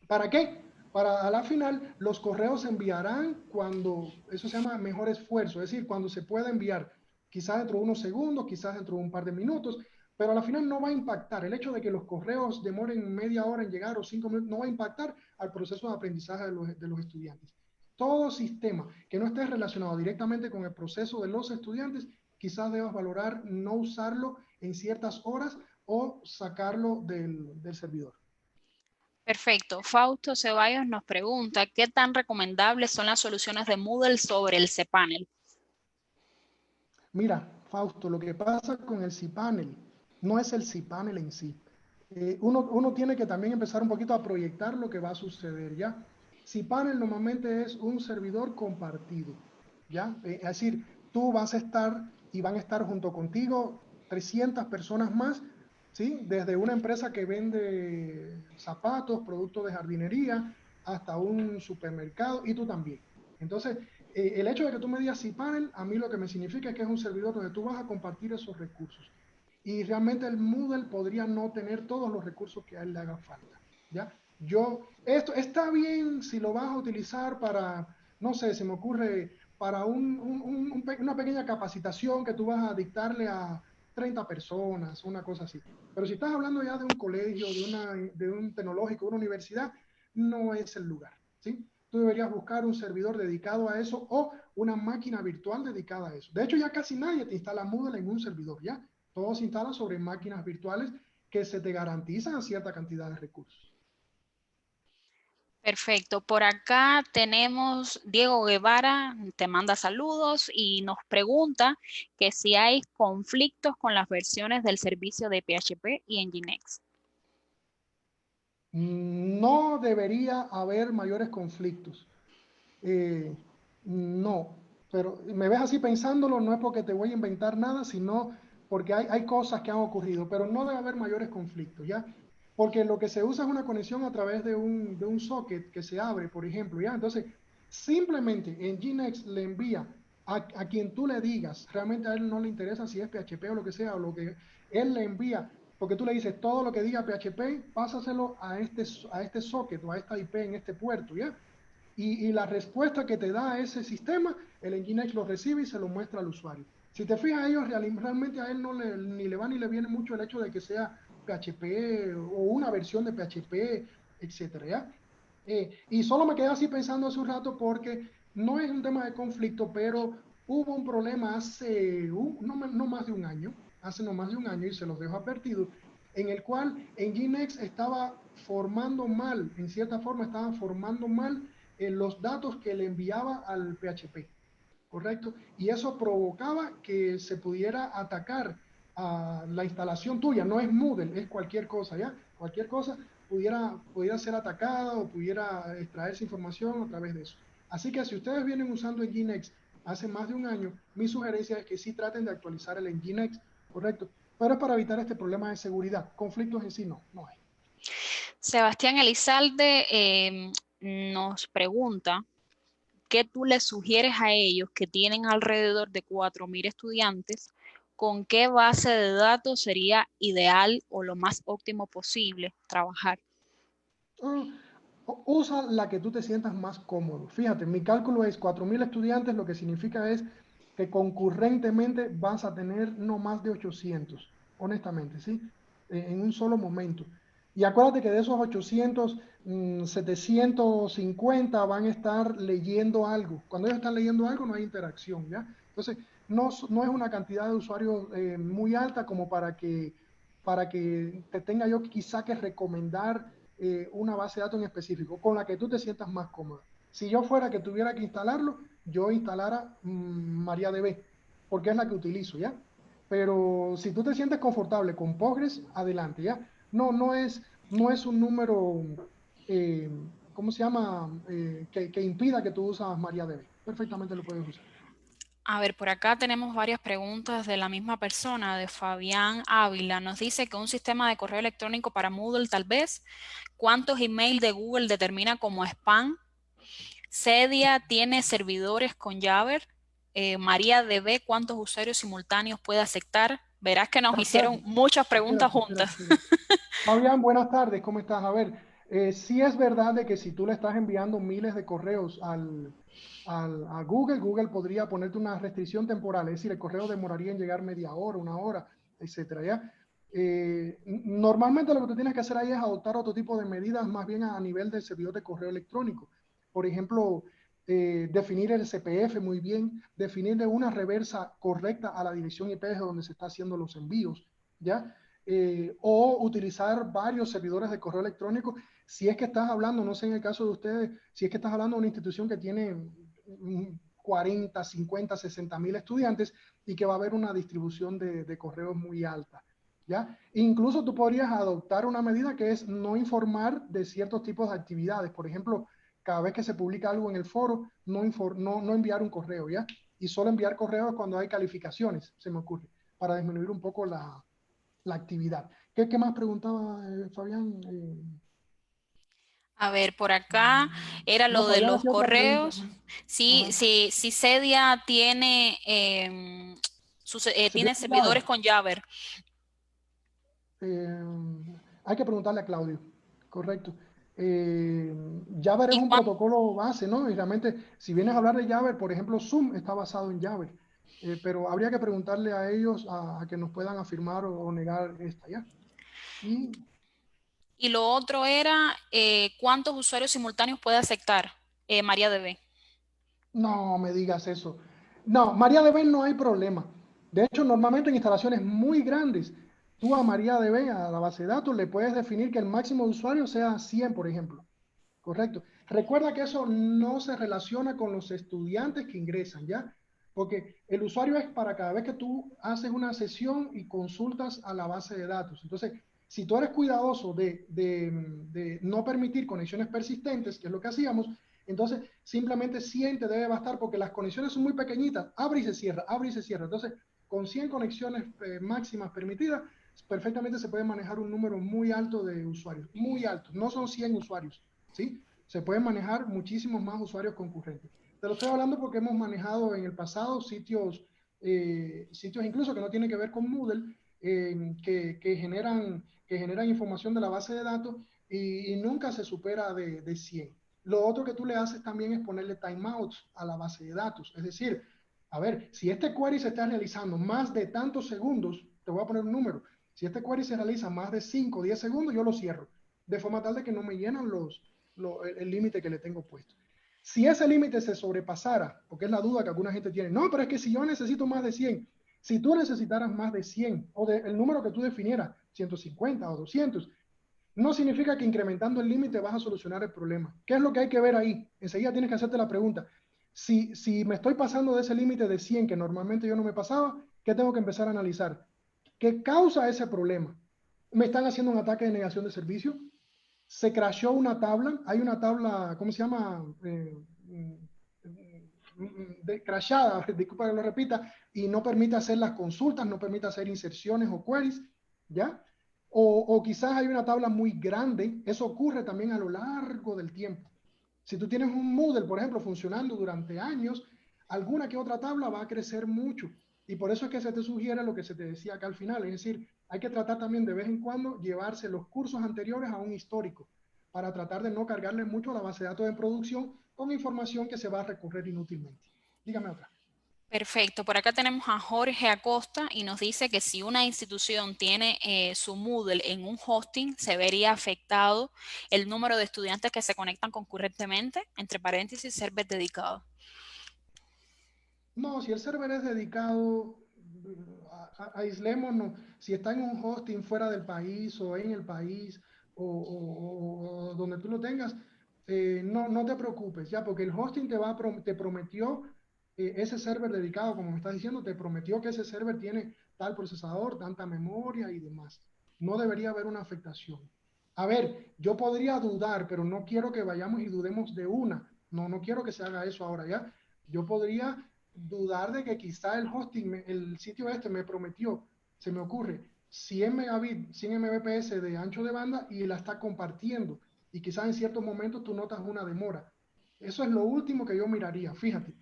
¿Para qué? Para a la final los correos se enviarán cuando, eso se llama mejor esfuerzo, es decir, cuando se pueda enviar. quizás dentro de unos segundos, quizás dentro de un par de minutos, pero al final no va a impactar. El hecho de que los correos demoren media hora en llegar o 5 minutos no va a impactar al proceso de aprendizaje de los estudiantes. Todo sistema que no esté relacionado directamente con el proceso de los estudiantes, quizás debas valorar no usarlo en ciertas horas o sacarlo del servidor. Perfecto. Fausto Ceballos nos pregunta, ¿qué tan recomendables son las soluciones de Moodle sobre el cPanel? Mira, Fausto, lo que pasa con el cPanel no es el cPanel en sí. Uno tiene que también empezar un poquito a proyectar lo que va a suceder, ¿ya? cPanel normalmente es un servidor compartido, ¿ya? Es decir, tú vas a estar y van a estar junto contigo 300 personas más, ¿sí? Desde una empresa que vende zapatos, productos de jardinería, hasta un supermercado y tú también. Entonces, el hecho de que tú me digas cPanel, a mí lo que me significa es que es un servidor donde tú vas a compartir esos recursos. Y realmente el Moodle podría no tener todos los recursos que a él le haga falta, ¿ya? Esto está bien si lo vas a utilizar para, no sé, se me ocurre, para una pequeña capacitación que tú vas a dictarle a 30 personas, una cosa así. Pero si estás hablando ya de un colegio, de un tecnológico, de una universidad, no es el lugar, ¿sí? Tú deberías buscar un servidor dedicado a eso o una máquina virtual dedicada a eso. De hecho, ya casi nadie te instala Moodle en un servidor, ¿ya? Todo se instala sobre máquinas virtuales que se te garantizan cierta cantidad de recursos. Perfecto. Por acá tenemos Diego Guevara, te manda saludos y nos pregunta que si hay conflictos con las versiones del servicio de PHP y Nginx. No debería haber mayores conflictos. No, pero me ves así pensándolo, no es porque te voy a inventar nada, sino porque hay cosas que han ocurrido, pero no debe haber mayores conflictos, ¿ya? Porque lo que se usa es una conexión a través de un socket que se abre, por ejemplo, ¿ya? Entonces, simplemente en Nginx le envía a quien tú le digas, realmente a él no le interesa si es PHP o lo que sea, o lo que él le envía, porque tú le dices todo lo que diga PHP, pásaselo a este socket o a esta IP en este puerto, ¿ya? Y la respuesta que te da ese sistema, el Nginx lo recibe y se lo muestra al usuario. Si te fijas, realmente a él ni le va ni le viene mucho el hecho de que sea PHP o una versión de PHP, etcétera, ¿ya? Y solo me quedé así pensando hace un rato porque no es un tema de conflicto, pero hubo un problema hace no más de un año, y se los dejo advertido, en el cual Nginx estaba formando mal, en cierta forma estaba formando mal los datos que le enviaba al PHP, ¿correcto? Y eso provocaba que se pudiera atacar a la instalación tuya, no es Moodle, es cualquier cosa, ¿ya? Cualquier cosa pudiera ser atacada o pudiera extraerse información a través de eso. Así que si ustedes vienen usando Nginx hace más de un año, mi sugerencia es que sí traten de actualizar el Nginx, ¿correcto? Pero es para evitar este problema de seguridad. Conflictos en sí no hay. Sebastián Elizalde nos pregunta, ¿qué tú les sugieres a ellos que tienen alrededor de 4.000 estudiantes? ¿Con qué base de datos sería ideal o lo más óptimo posible trabajar? Usa la que tú te sientas más cómodo. Fíjate, mi cálculo es 4.000 estudiantes, lo que significa es que concurrentemente vas a tener no más de 800, honestamente, ¿sí? En un solo momento. Y acuérdate que de esos 800, 750 van a estar leyendo algo. Cuando ellos están leyendo algo no hay interacción, ¿ya? Entonces, no es una cantidad de usuarios muy alta como para que te tenga yo quizá que recomendar una base de datos en específico, con la que tú te sientas más cómoda. Si yo fuera que tuviera que instalarlo, yo instalara MariaDB, porque es la que utilizo, ¿ya? Pero si tú te sientes confortable con Postgres, adelante, ¿ya? No es un número, ¿cómo se llama? Que impida que tú usas MariaDB. Perfectamente lo puedes usar. A ver, por acá tenemos varias preguntas de la misma persona, de Fabián Ávila. Nos dice que un sistema de correo electrónico para Moodle tal vez. ¿Cuántos emails de Google determina como spam? Cedia tiene servidores con Jabber. MariaDB, ¿cuántos usuarios simultáneos puede aceptar? Verás que nos hicieron muchas preguntas juntas. Fabián, buenas tardes, ¿cómo estás? A ver, sí es verdad de que si tú le estás enviando miles de correos a Google. Google podría ponerte una restricción temporal, es decir, el correo demoraría en llegar media hora, una hora, etcétera, ¿ya? Normalmente lo que tú tienes que hacer ahí es adoptar otro tipo de medidas más bien a nivel del servidor de correo electrónico. Por ejemplo, definir el CPF muy bien, definirle una reversa correcta a la dirección IP donde se está haciendo los envíos, ¿ya? O utilizar varios servidores de correo electrónico. Si es que estás hablando, no sé en el caso de ustedes, si es que estás hablando de una institución que tiene 40, 50, 60 mil estudiantes y que va a haber una distribución de correos muy alta, ¿ya? Incluso tú podrías adoptar una medida que es no informar de ciertos tipos de actividades. Por ejemplo, cada vez que se publica algo en el foro, no enviar un correo, ¿ya? Y solo enviar correos cuando hay calificaciones, se me ocurre, para disminuir un poco la actividad. ¿Qué más preguntaba Fabián? A ver, por acá era No, lo de Fabián los hacía otra pregunta. correos. Sí, Ajá. sí, sí, Cedia tiene, tiene Servidor servidores Java. con Java. Eh, Hay que preguntarle a Claudio, correcto. Java es ¿Y un cuán- protocolo base, ¿no? Y realmente, si vienes a hablar de Java, por ejemplo, Zoom está basado en Java, pero habría que preguntarle a ellos a que nos puedan afirmar o negar esta, ¿ya? Y y lo otro era cuántos usuarios simultáneos puede aceptar MariaDB? no me digas eso. No, MariaDB no hay problema. De hecho, normalmente en instalaciones muy grandes, tú a MariaDB, a la base de datos, le puedes definir que el máximo de usuarios sea 100, por ejemplo. Correcto. Recuerda que eso no se relaciona con los estudiantes que ingresan, ¿ya? Porque el usuario es para cada vez que tú haces una sesión y consultas a la base de datos. Entonces, si tú eres cuidadoso de no permitir conexiones persistentes, que es lo que hacíamos, entonces simplemente 100 te debe bastar porque las conexiones son muy pequeñitas, abre y se cierra, abre y se cierra. Entonces, con 100 conexiones máximas permitidas, perfectamente se puede manejar un número muy alto de usuarios, muy alto. No son 100 usuarios, ¿sí? Se pueden manejar muchísimos más usuarios concurrentes. Te lo estoy hablando porque hemos manejado en el pasado sitios incluso que no tienen que ver con Moodle, que generan información de la base de datos y nunca se supera de 100. Lo otro que tú le haces también es ponerle timeouts a la base de datos. Es decir, a ver, si este query se está realizando más de tantos segundos, te voy a poner un número. Si este query se realiza más de 5 o 10 segundos, yo lo cierro. De forma tal de que no me llenan el límite que le tengo puesto. Si ese límite se sobrepasara, porque es la duda que alguna gente tiene, no, pero es que si yo necesito más de 100, si tú necesitaras más de 100 o el número que tú definieras, 150 o 200, no significa que incrementando el límite vas a solucionar el problema. ¿Qué es lo que hay que ver ahí? Enseguida tienes que hacerte la pregunta. Si me estoy pasando de ese límite de 100 que normalmente yo no me pasaba, ¿qué tengo que empezar a analizar? ¿Qué causa ese problema? ¿Me están haciendo un ataque de negación de servicio? ¿Se crashó una tabla? Hay una tabla, ¿cómo se llama? Crashada, disculpa que lo repita, y no permite hacer las consultas, no permite hacer inserciones o queries, ¿ya? O quizás hay una tabla muy grande, eso ocurre también a lo largo del tiempo. Si tú tienes un Moodle, por ejemplo, funcionando durante años, alguna que otra tabla va a crecer mucho. Y por eso es que se te sugiere lo que se te decía acá al final, es decir, hay que tratar también de vez en cuando llevarse los cursos anteriores a un histórico para tratar de no cargarle mucho a la base de datos en producción con información que se va a recorrer inútilmente. Dígame otra. Perfecto. Por acá tenemos a Jorge Acosta y nos dice que si una institución tiene su Moodle en un hosting, se vería afectado el número de estudiantes que se conectan concurrentemente, entre paréntesis, server dedicado. No, si el server es dedicado, aislémonos. Si está en un hosting fuera del país o en el país o donde tú lo tengas, no te preocupes, ya, porque el hosting te prometió ese server dedicado, como me estás diciendo, te prometió que ese server tiene tal procesador, tanta memoria y demás. No debería haber una afectación. A ver, yo podría dudar, pero no quiero que vayamos y dudemos de una. No quiero que se haga eso ahora, ¿ya? Yo podría dudar de que quizá el hosting, el sitio este me prometió, se me ocurre, 100 megabits, 100 mbps de ancho de banda y la está compartiendo. Y quizás en ciertos momentos tú notas una demora. Eso es lo último que yo miraría, fíjate.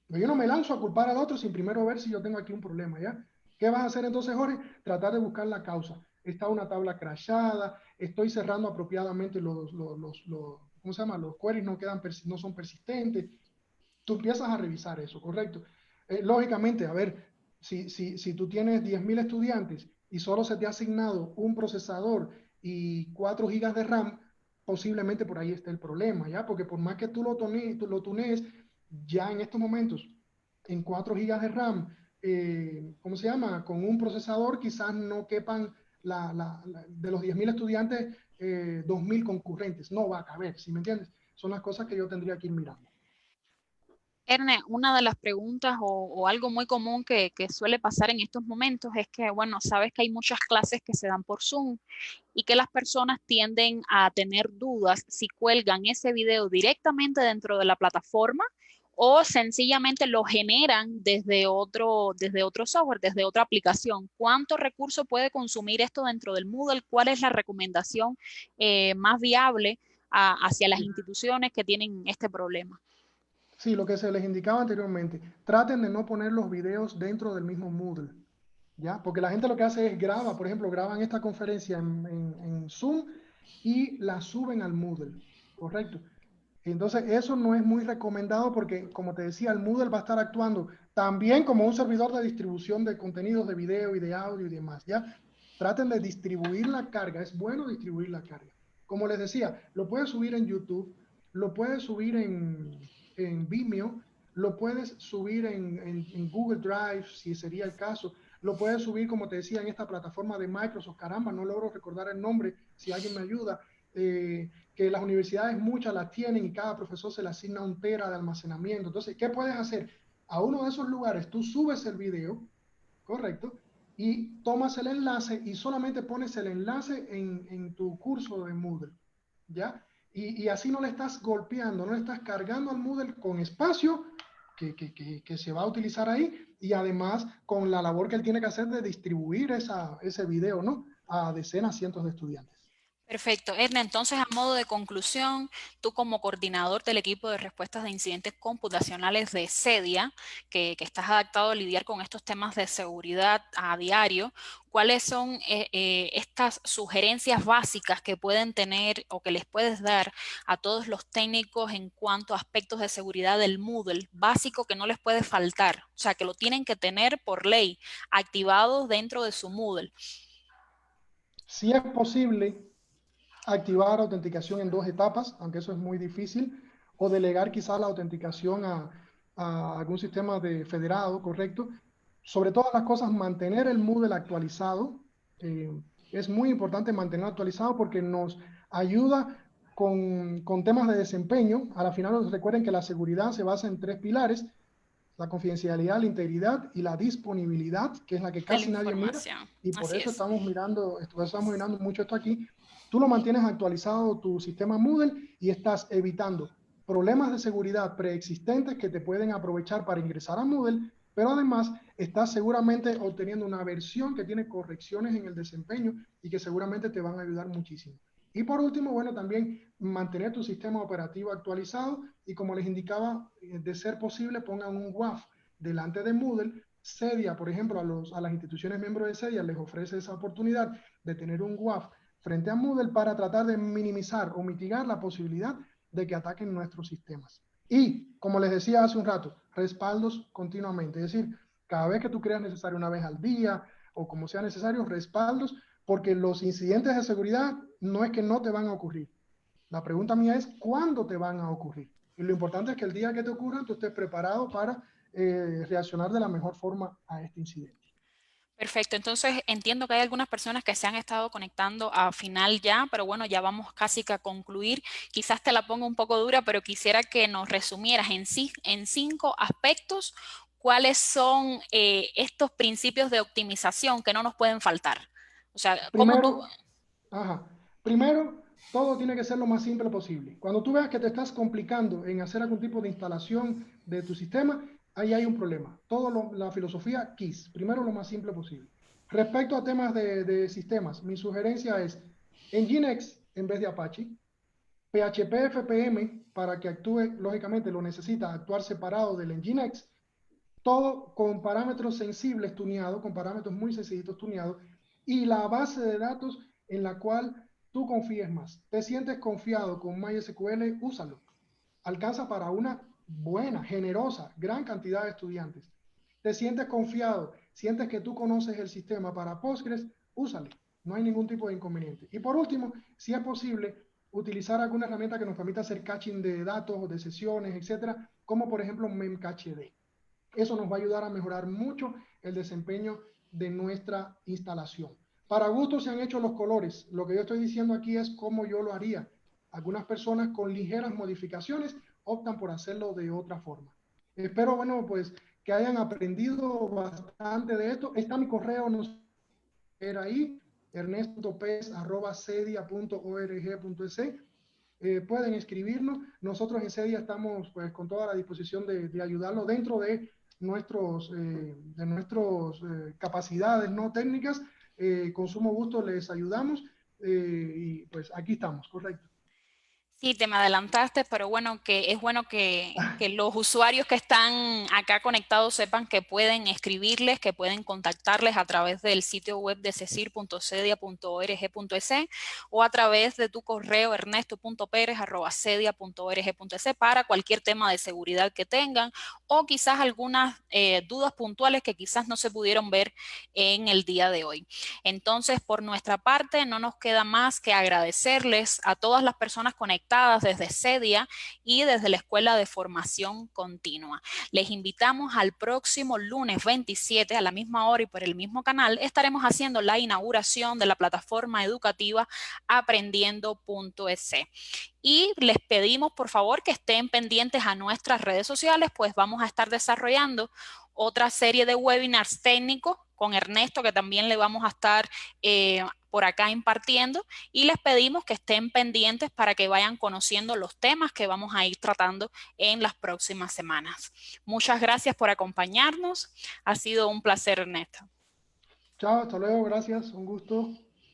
Pero yo no me lanzo a culpar al otro sin primero ver si yo tengo aquí un problema, ¿ya? ¿Qué vas a hacer entonces, Jorge? Tratar de buscar la causa. Está una tabla crashada, estoy cerrando apropiadamente ¿cómo se llama? Los queries no son persistentes. tú empiezas a revisar eso, ¿correcto? Lógicamente, a ver, si tú tienes 10.000 estudiantes y solo se te ha asignado un procesador y 4 gigas de RAM, posiblemente por ahí está el problema, ¿ya? Porque por más que tú lo tunees, ya en estos momentos, en 4 gigas de RAM, ¿cómo se llama? Con un procesador quizás no quepan de los 10.000 estudiantes, 2.000 concurrentes. No va a caber, ¿sí me entiendes? Son las cosas que yo tendría que ir mirando. Erne, una de las preguntas o algo muy común que suele pasar en estos momentos es que, bueno, sabes que hay muchas clases que se dan por Zoom y que las personas tienden a tener dudas si cuelgan ese video directamente dentro de la plataforma o sencillamente lo generan desde otro software, desde otra aplicación. ¿Cuánto recurso puede consumir esto dentro del Moodle? ¿Cuál es la recomendación más viable hacia las instituciones que tienen este problema? Sí, lo que se les indicaba anteriormente, traten de no poner los videos dentro del mismo Moodle, ¿ya? Porque la gente lo que hace es graba, por ejemplo, graban esta conferencia en Zoom y la suben al Moodle, ¿correcto? Entonces, eso no es muy recomendado porque, como te decía, el Moodle va a estar actuando también como un servidor de distribución de contenidos de video y de audio y demás, ¿ya? Traten de distribuir la carga, es bueno distribuir la carga. Como les decía, lo puedes subir en YouTube, lo puedes subir en Vimeo, lo puedes subir en Google Drive, si sería el caso, lo puedes subir, como te decía, en esta plataforma de Microsoft, caramba, no logro recordar el nombre, si alguien me ayuda, que las universidades muchas las tienen y cada profesor se le asigna un tera de almacenamiento. Entonces, ¿qué puedes hacer? A uno de esos lugares tú subes el video, ¿correcto? Y tomas el enlace y solamente pones el enlace en tu curso de Moodle, ¿ya? Y así no le estás golpeando, no le estás cargando al Moodle con espacio que se va a utilizar ahí y además con la labor que él tiene que hacer de distribuir ese video, ¿no? A decenas, cientos de estudiantes. Perfecto. Edna, entonces a modo de conclusión, tú como coordinador del equipo de respuestas de incidentes computacionales de CEDIA, que estás adaptado a lidiar con estos temas de seguridad a diario, ¿cuáles son estas sugerencias básicas que pueden tener o que les puedes dar a todos los técnicos en cuanto a aspectos de seguridad del Moodle, básico que no les puede faltar? O sea, que lo tienen que tener por ley, activados dentro de su Moodle. Si es posible activar autenticación en 2 etapas, aunque eso es muy difícil, o delegar quizás la autenticación a algún sistema de federado, ¿correcto? Sobre todas las cosas, mantener el Moodle actualizado. Es muy importante mantenerlo actualizado porque nos ayuda con temas de desempeño. A la final, recuerden que la seguridad se basa en 3 pilares: la confidencialidad, la integridad y la disponibilidad, que es la que De la casi nadie mira, información. y por Así eso es. estamos mirando mucho esto aquí. Tú lo mantienes actualizado tu sistema Moodle y estás evitando problemas de seguridad preexistentes que te pueden aprovechar para ingresar a Moodle, pero además estás seguramente obteniendo una versión que tiene correcciones en el desempeño y que seguramente te van a ayudar muchísimo. Y por último, bueno, también mantener tu sistema operativo actualizado y, como les indicaba, de ser posible, pongan un WAF delante de Moodle. CEDIA, por ejemplo, a las instituciones miembros de CEDIA les ofrece esa oportunidad de tener un WAF frente a Moodle para tratar de minimizar o mitigar la posibilidad de que ataquen nuestros sistemas. Y, como les decía hace un rato, respaldos continuamente. Es decir, cada vez que tú creas necesario, una vez al día o como sea necesario, respaldos, porque los incidentes de seguridad no es que no te van a ocurrir. La pregunta mía es, ¿cuándo te van a ocurrir? Y lo importante es que el día que te ocurran, tú estés preparado para reaccionar de la mejor forma a este incidente. Perfecto, entonces entiendo que hay algunas personas que se han estado conectando a final ya, pero bueno, ya vamos casi que a concluir. Quizás te la pongo un poco dura, pero quisiera que nos resumieras en 5 aspectos cuáles son estos principios de optimización que no nos pueden faltar. O sea, cómo tú... Primero, ajá, primero, todo tiene que ser lo más simple posible. Cuando tú veas que te estás complicando en hacer algún tipo de instalación de tu sistema, ahí hay un problema. La filosofía KISS, primero lo más simple posible. Respecto a temas de sistemas, mi sugerencia es Nginx en vez de Apache, PHP FPM para que actúe, lógicamente lo necesita actuar separado del Nginx, todo con parámetros sensibles tuneados, con parámetros muy sencillitos tuneados, y la base de datos en la cual tú confíes más. Te sientes confiado con MySQL, úsalo. Alcanza para una buena, generosa, gran cantidad de estudiantes. Te sientes confiado, sientes que tú conoces el sistema para Postgres, úsale, no hay ningún tipo de inconveniente. Y por último, si es posible, utilizar alguna herramienta que nos permita hacer caching de datos, de sesiones, etcétera, como por ejemplo Memcached. Eso nos va a ayudar a mejorar mucho el desempeño de nuestra instalación. Para gusto se han hecho los colores. Lo que yo estoy diciendo aquí es cómo yo lo haría. Algunas personas con ligeras modificaciones optan por hacerlo de otra forma. Espero, bueno, pues que hayan aprendido bastante de esto. Está mi correo, no sé, era ahí, ernesto.pez@cedia.org.es. Pueden escribirnos. Nosotros en CEDIA estamos pues con toda la disposición de ayudarlo dentro de nuestros capacidades no técnicas. Con sumo gusto les ayudamos y pues aquí estamos, correcto. Sí, te me adelantaste, pero bueno, que es bueno que los usuarios que están acá conectados sepan que pueden escribirles, que pueden contactarles a través del sitio web de cecir.cedia.org.es o a través de tu correo ernesto.perez@cedia.org.es para cualquier tema de seguridad que tengan o quizás algunas dudas puntuales que quizás no se pudieron ver en el día de hoy. Entonces, por nuestra parte, no nos queda más que agradecerles a todas las personas conectadas desde CEDIA y desde la Escuela de Formación Continua. Les invitamos al próximo lunes 27 a la misma hora y por el mismo canal. Estaremos haciendo la inauguración de la plataforma educativa aprendiendo.es. Y les pedimos por favor que estén pendientes a nuestras redes sociales, pues vamos a estar desarrollando otra serie de webinars técnicos con Ernesto, que también le vamos a estar por acá impartiendo, y les pedimos que estén pendientes para que vayan conociendo los temas que vamos a ir tratando en las próximas semanas. Muchas gracias por acompañarnos. Ha sido un placer, Ernesto. Chao, hasta luego, gracias, un gusto.